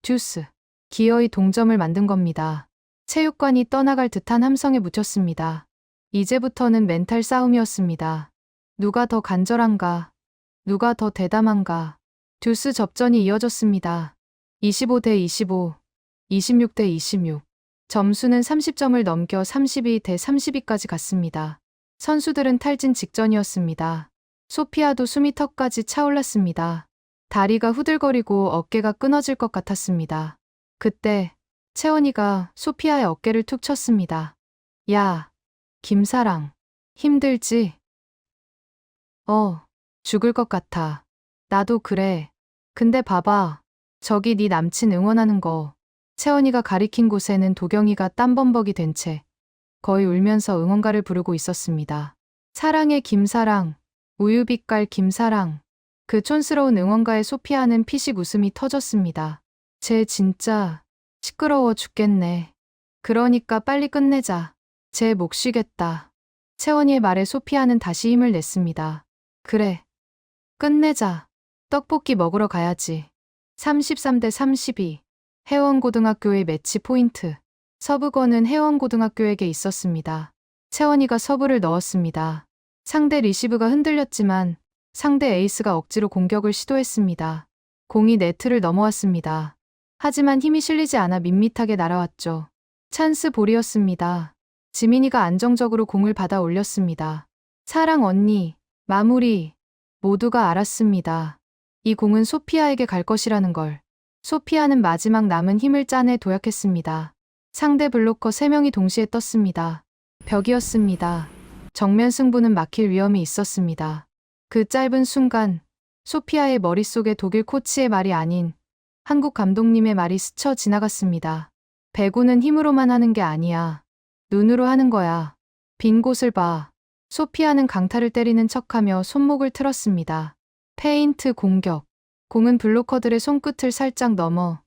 듀스. 기어이 동점을 만든 겁니다. 체육관이 떠나갈 듯한 함성에 묻혔습니다. 이제부터는 멘탈 싸움이었습니다. 누가 더 간절한가? 누가 더 대담한가? 듀스 접전이 이어졌습니다. 25대 25, 26대 26. 점수는 30점을 넘겨 32대 32까지 갔습니다. 선수들은 탈진 직전이었습니다. 소피아도 숨이 턱까지 차올랐습니다. 다리가 후들거리고 어깨가 끊어질 것 같았습니다. 그때 채원이가 소피아의 어깨를 툭 쳤습니다. 야, 김사랑, 힘들지? 죽을 것 같아. 나도 그래. 근데 봐봐. 저기 네 남친 응원하는 거. 채원이가 가리킨 곳에는 도경이가 땀범벅이 된 채 거의 울면서 응원가를 부르고 있었습니다. 사랑해 김사랑, 우유빛깔 김사랑. 그 촌스러운 응원가에 소피아는 피식 웃음이 터졌습니다. 쟤 진짜 시끄러워 죽겠네. 그러니까 빨리 끝내자. 쟤 목 쉬겠다. 채원이의 말에 소피아는 다시 힘을 냈습니다. 그래. 끝내자. 떡볶이 먹으러 가야지. 33대 32. 해원고등학교의 매치 포인트. 서브권은 해원고등학교에게 있었습니다. 채원이가 서브를 넣었습니다. 상대 리시브가 흔들렸지만 상대 에이스가 억지로 공격을 시도했습니다. 공이 네트를 넘어왔습니다. 하지만 힘이 실리지 않아 밋밋하게 날아왔죠. 찬스 볼이었습니다. 지민이가 안정적으로 공을 받아 올렸습니다. 사랑 언니, 마무리. 모두가 알았습니다. 이 공은 소피아에게 갈 것이라는 걸. 소피아는 마지막 남은 힘을 짜내 도약했습니다. 상대 블로커 3명이 동시에 떴습니다. 벽이었습니다. 정면 승부는 막힐 위험이 있었습니다. 그 짧은 순간 소피아의 머릿속에 독일 코치의 말이 아닌 한국 감독님의 말이 스쳐 지나갔습니다. 배구는 힘으로만 하는 게 아니야. 눈으로 하는 거야. 빈 곳을 봐. 소피아는 강타를 때리는 척하며 손목을 틀었습니다. 페인트 공격. 공은 블로커들의 손끝을 살짝 넘어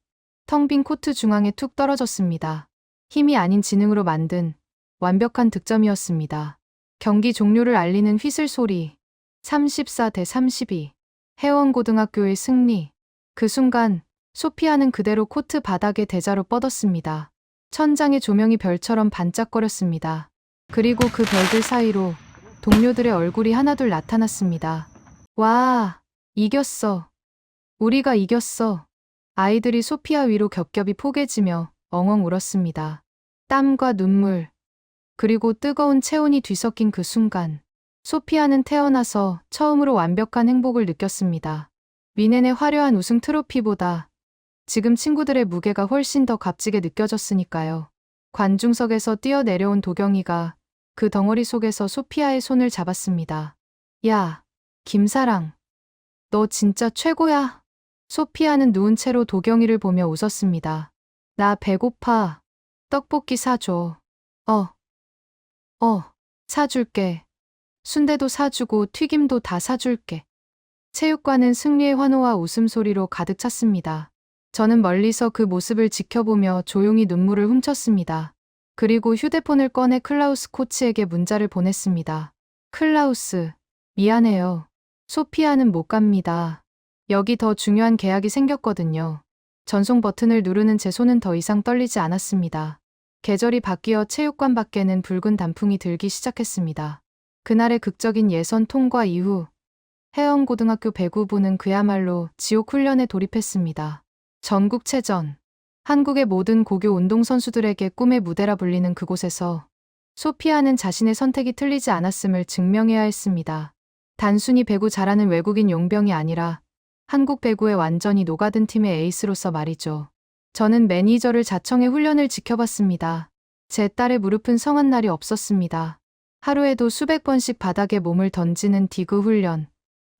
텅 빈 코트 중앙에 툭 떨어졌습니다. 힘이 아닌 지능으로 만든 완벽한 득점이었습니다. 경기 종료를 알리는 휘슬 소리. 34대 32. 해원고등학교의 승리. 그 순간 소피아는 그대로 코트 바닥에 대자로 뻗었습니다. 천장의 조명이 별처럼 반짝거렸습니다. 그리고 그 별들 사이로 동료들의 얼굴이 하나둘 나타났습니다. 와, 이겼어. 우리가 이겼어. 아이들이 소피아 위로 겹겹이 포개지며 엉엉 울었습니다. 땀과 눈물, 그리고 뜨거운 체온이 뒤섞인 그 순간, 소피아는 태어나서 처음으로 완벽한 행복을 느꼈습니다. 미넨의 화려한 우승 트로피보다 지금 친구들의 무게가 훨씬 더 값지게 느껴졌으니까요. 관중석에서 뛰어내려온 도경이가 그 덩어리 속에서 소피아의 손을 잡았습니다. 야, 김사랑. 너 진짜 최고야. 소피아는 누운 채로 도경이를 보며 웃었습니다. 나 배고파. 떡볶이 사줘. 사줄게. 순대도 사주고 튀김도 다 사줄게. 체육관은 승리의 환호와 웃음소리로 가득 찼습니다. 저는 멀리서 그 모습을 지켜보며 조용히 눈물을 훔쳤습니다. 그리고 휴대폰을 꺼내 클라우스 코치에게 문자를 보냈습니다. 클라우스, 미안해요. 소피아는 못 갑니다. 여기 더 중요한 계약이 생겼거든요. 전송 버튼을 누르는 제 손은 더 이상 떨리지 않았습니다. 계절이 바뀌어 체육관 밖에는 붉은 단풍이 들기 시작했습니다. 그날의 극적인 예선 통과 이후 해영고등학교 배구부는 그야말로 지옥 훈련에 돌입했습니다. 전국체전. 한국의 모든 고교 운동선수들에게 꿈의 무대라 불리는 그곳에서 소피아는 자신의 선택이 틀리지 않았음을 증명해야 했습니다. 단순히 배구 잘하는 외국인 용병이 아니라 한국 배구에 완전히 녹아든 팀의 에이스로서 말이죠. 저는 매니저를 자청해 훈련을 지켜봤습니다. 제 딸의 무릎은 성한 날이 없었습니다. 하루에도 수백 번씩 바닥에 몸을 던지는 디그 훈련,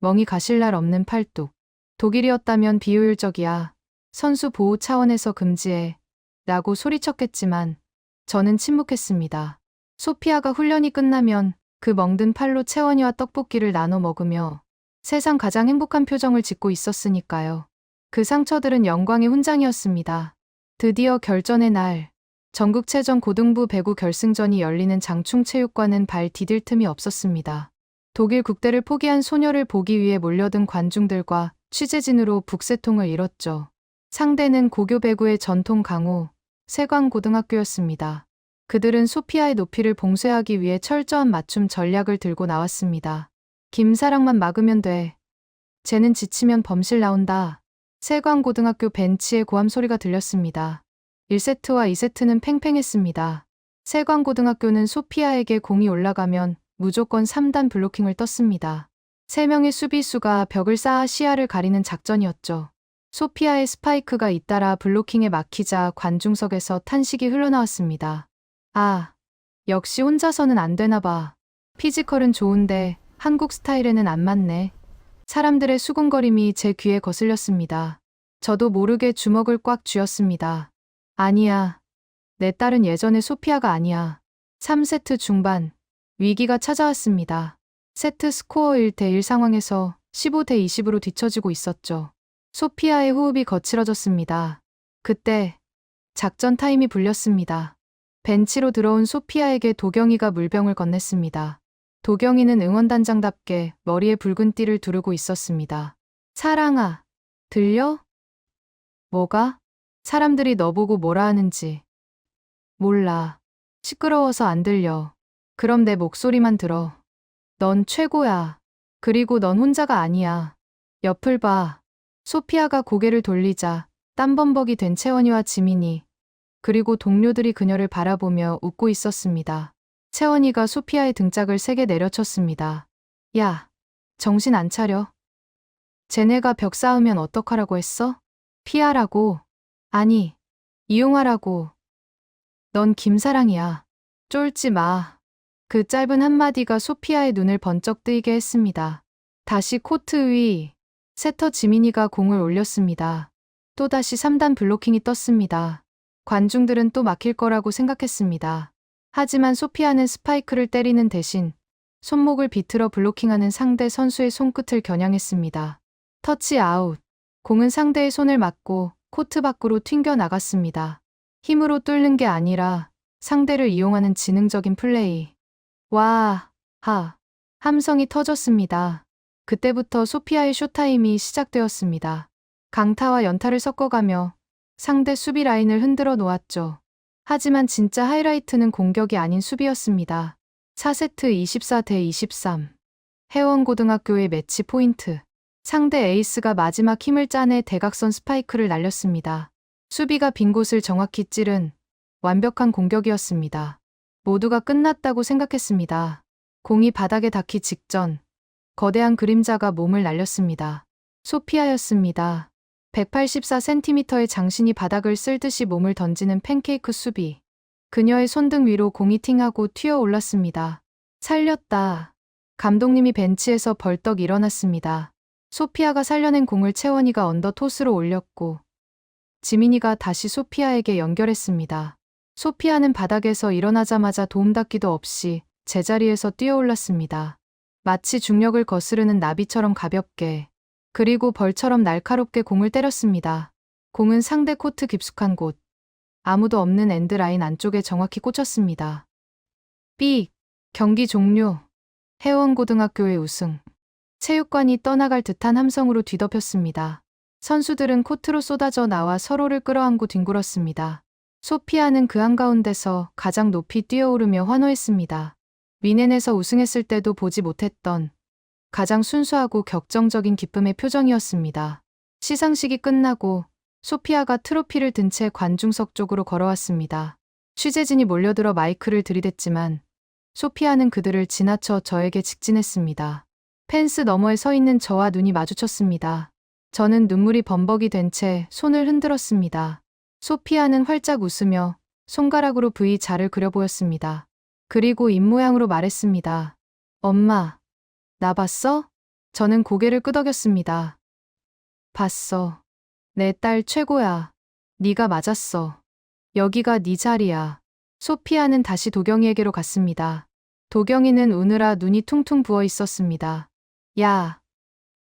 멍이 가실 날 없는 팔뚝. 독일이었다면 비효율적이야. 선수 보호 차원에서 금지해. 라고 소리쳤겠지만 저는 침묵했습니다. 소피아가 훈련이 끝나면 그 멍든 팔로 채원이와 떡볶이를 나눠 먹으며 세상 가장 행복한 표정을 짓고 있었으니까요. 그 상처들은 영광의 훈장이었습니다. 드디어 결전의 날. 전국체전 고등부 배구 결승전이 열리는 장충체육관은 발 디딜 틈이 없었습니다. 독일 국대를 포기한 소녀를 보기 위해 몰려든 관중들과 취재진으로 북새통을 이뤘죠. 상대는 고교 배구의 전통 강호, 세광고등학교였습니다. 그들은 소피아의 높이를 봉쇄하기 위해 철저한 맞춤 전략을 들고 나왔습니다. 김사랑만 막으면 돼. 쟤는 지치면 범실 나온다. 세광고등학교 벤치의 고함 소리가 들렸습니다. 1세트와 2세트는 팽팽했습니다. 세광고등학교는 소피아에게 공이 올라가면 무조건 3단 블로킹을 떴습니다. 3명의 수비수가 벽을 쌓아 시야를 가리는 작전이었죠. 소피아의 스파이크가 잇따라 블로킹에 막히자 관중석에서 탄식이 흘러나왔습니다. 아, 역시 혼자서는 안 되나 봐. 피지컬은 좋은데 한국 스타일에는 안 맞네. 사람들의 수군거림이 제 귀에 거슬렸습니다. 저도 모르게 주먹을 꽉 쥐었습니다. 아니야. 내 딸은 예전의 소피아가 아니야. 3세트 중반, 위기가 찾아왔습니다. 세트 스코어 1대1 상황에서 15대 20으로 뒤처지고 있었죠. 소피아의 호흡이 거칠어졌습니다. 그때 작전 타임이 불렸습니다. 벤치로 들어온 소피아에게 도경이가 물병을 건넸습니다. 도경이는 응원단장답게 머리에 붉은 띠를 두르고 있었습니다. 사랑아, 들려? 뭐가? 사람들이 너보고 뭐라 하는지. 몰라. 시끄러워서 안 들려. 그럼 내 목소리만 들어. 넌 최고야. 그리고 넌 혼자가 아니야. 옆을 봐. 소피아가 고개를 돌리자 땀범벅이 된 채원이와 지민이 그리고 동료들이 그녀를 바라보며 웃고 있었습니다. 채원이가 소피아의 등짝을 세게 내려쳤습니다. 야, 정신 안 차려? 쟤네가 벽 쌓으면 어떡하라고 했어? 피하라고. 아니, 이용하라고. 넌 김사랑이야. 쫄지 마. 그 짧은 한마디가 소피아의 눈을 번쩍 뜨이게 했습니다. 다시 코트 위, 세터 지민이가 공을 올렸습니다. 또다시 3단 블로킹이 떴습니다. 관중들은 또 막힐 거라고 생각했습니다. 하지만 소피아는 스파이크를 때리는 대신 손목을 비틀어 블로킹하는 상대 선수의 손끝을 겨냥했습니다. 터치 아웃. 공은 상대의 손을 맞고 코트 밖으로 튕겨 나갔습니다. 힘으로 뚫는 게 아니라 상대를 이용하는 지능적인 플레이. 와, 하. 함성이 터졌습니다. 그때부터 소피아의 쇼타임이 시작되었습니다. 강타와 연타를 섞어가며 상대 수비 라인을 흔들어 놓았죠. 하지만 진짜 하이라이트는 공격이 아닌 수비였습니다. 4세트 24대 23. 해원고등학교의 매치 포인트. 상대 에이스가 마지막 힘을 짜내 대각선 스파이크를 날렸습니다. 수비가 빈 곳을 정확히 찌른 완벽한 공격이었습니다. 모두가 끝났다고 생각했습니다. 공이 바닥에 닿기 직전 거대한 그림자가 몸을 날렸습니다. 소피아였습니다. 184cm의 장신이 바닥을 쓸듯이 몸을 던지는 팬케이크 수비. 그녀의 손등 위로 공이 팅하고 튀어 올랐습니다. 살렸다. 감독님이 벤치에서 벌떡 일어났습니다. 소피아가 살려낸 공을 채원이가 언더 토스로 올렸고 지민이가 다시 소피아에게 연결했습니다. 소피아는 바닥에서 일어나자마자 도움닫기도 없이 제자리에서 뛰어올랐습니다. 마치 중력을 거스르는 나비처럼 가볍게, 그리고 벌처럼 날카롭게 공을 때렸습니다. 공은 상대 코트 깊숙한 곳, 아무도 없는 엔드라인 안쪽에 정확히 꽂혔습니다. 삑! 경기 종료. 해원고등학교의 우승. 체육관이 떠나갈 듯한 함성으로 뒤덮였습니다. 선수들은 코트로 쏟아져 나와 서로를 끌어안고 뒹굴었습니다. 소피아는 그 한가운데서 가장 높이 뛰어오르며 환호했습니다. 미넨에서 우승했을 때도 보지 못했던 가장 순수하고 격정적인 기쁨의 표정이었습니다. 시상식이 끝나고 소피아가 트로피를 든 채 관중석 쪽으로 걸어왔습니다. 취재진이 몰려들어 마이크를 들이댔지만 소피아는 그들을 지나쳐 저에게 직진했습니다. 펜스 너머에 서 있는 저와 눈이 마주쳤습니다. 저는 눈물이 범벅이 된 채 손을 흔들었습니다. 소피아는 활짝 웃으며 손가락으로 V자를 그려 보였습니다. 그리고 입모양으로 말했습니다. 엄마, 나 봤어? 저는 고개를 끄덕였습니다. 봤어. 내 딸 최고야. 네가 맞았어. 여기가 네 자리야. 소피아는 다시 도경이에게로 갔습니다. 도경이는 우느라 눈이 퉁퉁 부어 있었습니다. 야,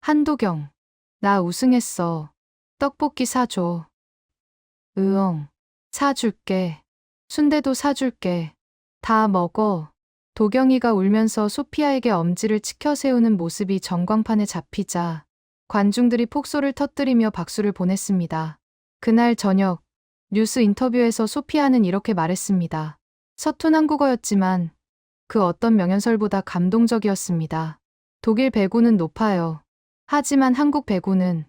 한도경. 나 우승했어. 떡볶이 사줘. 으엉. 사줄게. 순대도 사줄게. 다 먹어. 도경이가 울면서 소피아에게 엄지를 치켜 세우는 모습이 전광판에 잡히자 관중들이 폭소를 터뜨리며 박수를 보냈습니다. 그날 저녁 뉴스 인터뷰에서 소피아는 이렇게 말했습니다. 서툰 한국어였지만 그 어떤 명연설보다 감동적이었습니다. 독일 배구는 높아요. 하지만 한국 배구는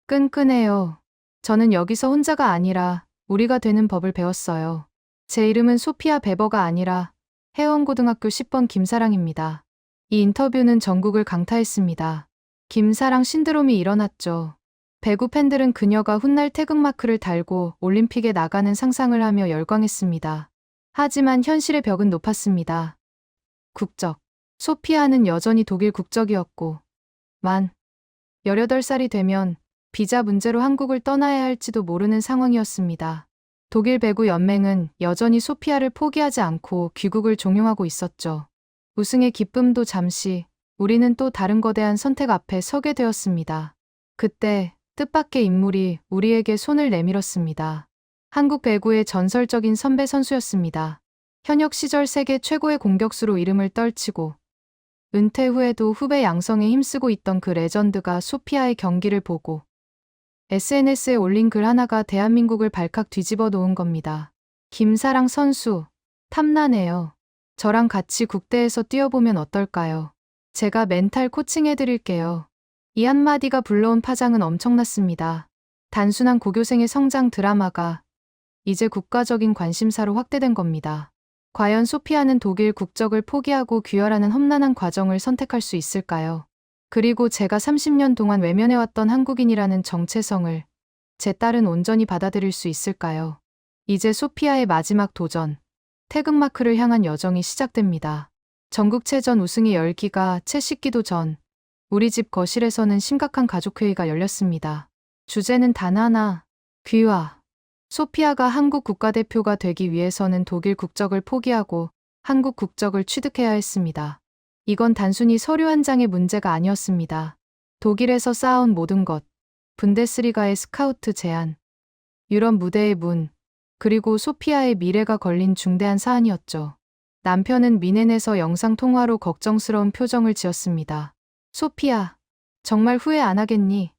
끈끈해요. 저는 여기서 혼자가 아니라 우리가 되는 법을 배웠어요. 제 이름은 소피아 베버가 아니라 해원고등학교 10번 김사랑입니다. 이 인터뷰는 전국을 강타했습니다. 김사랑 신드롬이 일어났죠. 배구 팬들은 그녀가 훗날 태극마크를 달고 올림픽에 나가는 상상을 하며 열광했습니다. 하지만 현실의 벽은 높았습니다. 국적. 소피아는 여전히 독일 국적이었고 만 18살이 되면 비자 문제로 한국을 떠나야 할지도 모르는 상황이었습니다. 독일 배구 연맹은 여전히 소피아를 포기하지 않고 귀국을 종용하고 있었죠. 우승의 기쁨도 잠시, 우리는 또 다른 거대한 선택 앞에 서게 되었습니다. 그때 뜻밖의 인물이 우리에게 손을 내밀었습니다. 한국 배구의 전설적인 선배 선수였습니다. 현역 시절 세계 최고의 공격수로 이름을 떨치고 은퇴 후에도 후배 양성에 힘쓰고 있던 그 레전드가 소피아의 경기를 보고 SNS에 올린 글 하나가 대한민국을 발칵 뒤집어 놓은 겁니다. 김사랑 선수, 탐나네요. 저랑 같이 국대에서 뛰어보면 어떨까요? 제가 멘탈 코칭해드릴게요. 이 한마디가 불러온 파장은 엄청났습니다. 단순한 고교생의 성장 드라마가 이제 국가적인 관심사로 확대된 겁니다. 과연 소피아는 독일 국적을 포기하고 귀화라는 험난한 과정을 선택할 수 있을까요? 그리고 제가 30년 동안 외면해왔던 한국인이라는 정체성을 제 딸은 온전히 받아들일 수 있을까요? 이제 소피아의 마지막 도전, 태극마크를 향한 여정이 시작됩니다. 전국체전 우승의 열기가 채 식기도 전, 우리 집 거실에서는 심각한 가족회의가 열렸습니다. 주제는 단 하나, 귀화. 소피아가 한국 국가대표가 되기 위해서는 독일 국적을 포기하고 한국 국적을 취득해야 했습니다. 이건 단순히 서류 한 장의 문제가 아니었습니다. 독일에서 쌓아온 모든 것, 분데스리가의 스카우트 제안, 유럽 무대의 문, 그리고 소피아의 미래가 걸린 중대한 사안이었죠. 남편은 미넨에서 영상통화로 걱정스러운 표정을 지었습니다. 소피아, 정말 후회 안 하겠니?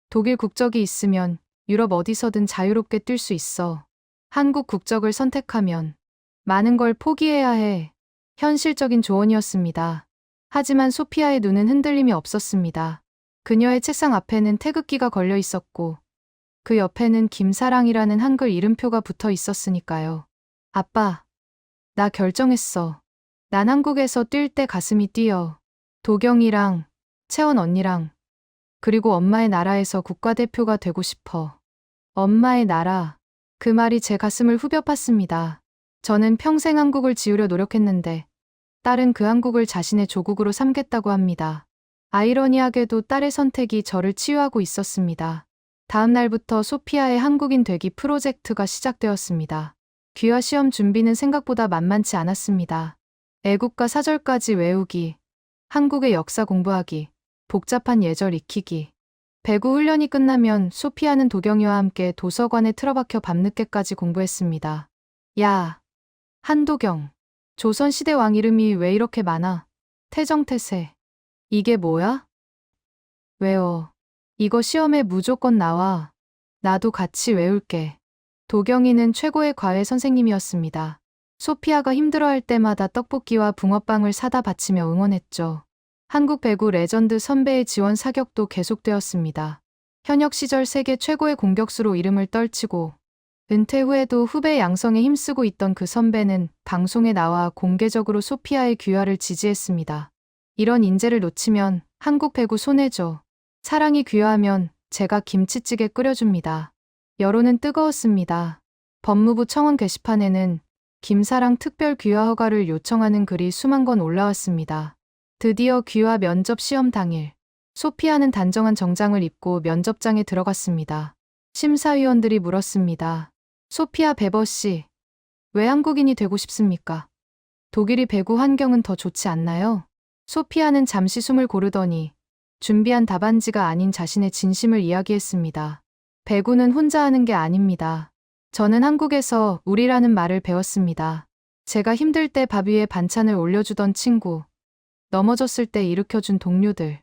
독일 국적이 있으면 유럽 어디서든 자유롭게 뛸 수 있어. 한국 국적을 선택하면 많은 걸 포기해야 해. 현실적인 조언이었습니다. 하지만 소피아의 눈은 흔들림이 없었습니다. 그녀의 책상 앞에는 태극기가 걸려 있었고 그 옆에는 김사랑이라는 한글 이름표가 붙어 있었으니까요. 아빠, 나 결정했어. 난 한국에서 뛸 때 가슴이 뛰어. 도경이랑 채원 언니랑 그리고 엄마의 나라에서 국가대표가 되고 싶어. 엄마의 나라. 그 말이 제 가슴을 후벼 팠습니다. 저는 평생 한국을 지우려 노력했는데 딸은 그 한국을 자신의 조국으로 삼겠다고 합니다. 아이러니하게도 딸의 선택이 저를 치유하고 있었습니다. 다음 날부터 소피아의 한국인 되기 프로젝트가 시작되었습니다. 귀화 시험 준비는 생각보다 만만치 않았습니다. 애국가 사절까지 외우기, 한국의 역사 공부하기, 복잡한 예절 익히기. 배구 훈련이 끝나면 소피아는 도경이와 함께 도서관에 틀어박혀 밤늦게까지 공부했습니다. 야, 한도경. 조선시대 왕 이름이 왜 이렇게 많아? 태정태세. 이게 뭐야? 외워. 이거 시험에 무조건 나와. 나도 같이 외울게. 도경이는 최고의 과외 선생님이었습니다. 소피아가 힘들어할 때마다 떡볶이와 붕어빵을 사다 바치며 응원했죠. 한국 배구 레전드 선배의 지원 사격도 계속되었습니다. 현역 시절 세계 최고의 공격수로 이름을 떨치고 은퇴 후에도 후배 양성에 힘쓰고 있던 그 선배는 방송에 나와 공개적으로 소피아의 귀화를 지지했습니다. 이런 인재를 놓치면 한국 배구 손해죠. 사랑이 귀화하면 제가 김치찌개 끓여줍니다. 여론은 뜨거웠습니다. 법무부 청원 게시판에는 김사랑 특별 귀화 허가를 요청하는 글이 수만 건 올라왔습니다. 드디어 귀화 면접 시험 당일, 소피아는 단정한 정장을 입고 면접장에 들어갔습니다. 심사위원들이 물었습니다. 소피아 베버 씨, 왜 한국인이 되고 싶습니까? 독일이 배구 환경은 더 좋지 않나요? 소피아는 잠시 숨을 고르더니 준비한 답안지가 아닌 자신의 진심을 이야기했습니다. 배구는 혼자 하는 게 아닙니다. 저는 한국에서 우리라는 말을 배웠습니다. 제가 힘들 때 밥 위에 반찬을 올려주던 친구, 넘어졌을 때 일으켜준 동료들.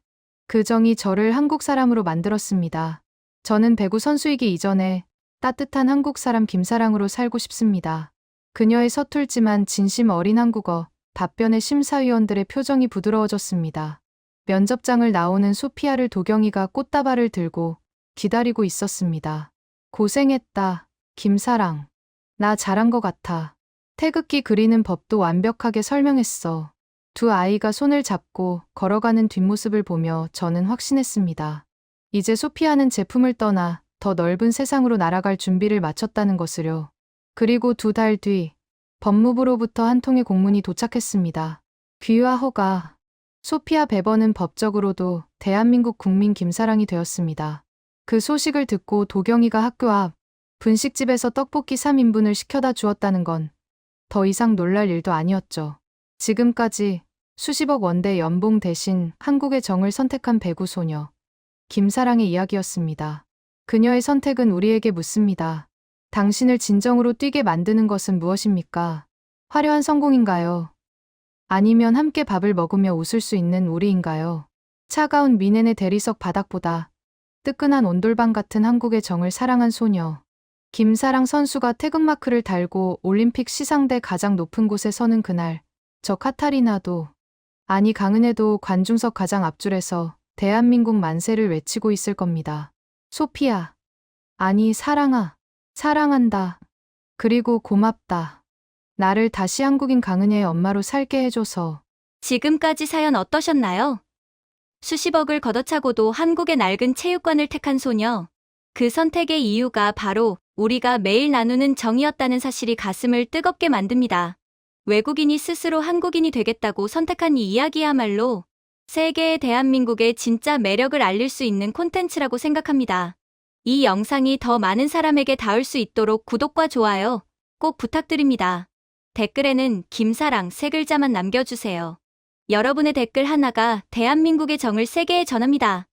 그 정이 저를 한국 사람으로 만들었습니다. 저는 배구 선수이기 이전에 따뜻한 한국 사람 김사랑으로 살고 싶습니다. 그녀의 서툴지만 진심 어린 한국어, 답변의 심사위원들의 표정이 부드러워졌습니다. 면접장을 나오는 소피아를 도경이가 꽃다발을 들고 기다리고 있었습니다. 고생했다, 김사랑. 나 잘한 것 같아. 태극기 그리는 법도 완벽하게 설명했어. 두 아이가 손을 잡고 걸어가는 뒷모습을 보며 저는 확신했습니다. 이제 소피아는 제품을 떠나 더 넓은 세상으로 날아갈 준비를 마쳤다는 것을요. 그리고 2달 뒤, 법무부로부터 한 통의 공문이 도착했습니다. 귀화 허가. 소피아 베버는 법적으로도 대한민국 국민 김사랑이 되었습니다. 그 소식을 듣고 도경이가 학교 앞 분식집에서 떡볶이 3인분을 시켜다 주었다는 건 더 이상 놀랄 일도 아니었죠. 지금까지 수십억 원대 연봉 대신 한국의 정을 선택한 배구 소녀 김사랑의 이야기였습니다. 그녀의 선택은 우리에게 묻습니다. 당신을 진정으로 뛰게 만드는 것은 무엇입니까? 화려한 성공인가요? 아니면 함께 밥을 먹으며 웃을 수 있는 우리인가요? 차가운 미넨의 대리석 바닥보다 뜨끈한 온돌방 같은 한국의 정을 사랑한 소녀. 김사랑 선수가 태극마크를 달고 올림픽 시상대 가장 높은 곳에 서는 그날, 저 카타리나도, 아니 강은혜도 관중석 가장 앞줄에서 대한민국 만세를 외치고 있을 겁니다. 소피아. 아니 사랑아. 사랑한다. 그리고 고맙다. 나를 다시 한국인 강은혜의 엄마로 살게 해줘서. 지금까지 사연 어떠셨나요? 수십억을 걷어차고도 한국의 낡은 체육관을 택한 소녀. 그 선택의 이유가 바로 우리가 매일 나누는 정이었다는 사실이 가슴을 뜨겁게 만듭니다. 외국인이 스스로 한국인이 되겠다고 선택한 이 이야기야말로 세계의 대한민국의 진짜 매력을 알릴 수 있는 콘텐츠라고 생각합니다. 이 영상이 더 많은 사람에게 닿을 수 있도록 구독과 좋아요 꼭 부탁드립니다. 댓글에는 김사랑 세 글자만 남겨주세요. 여러분의 댓글 하나가 대한민국의 정을 세계에 전합니다.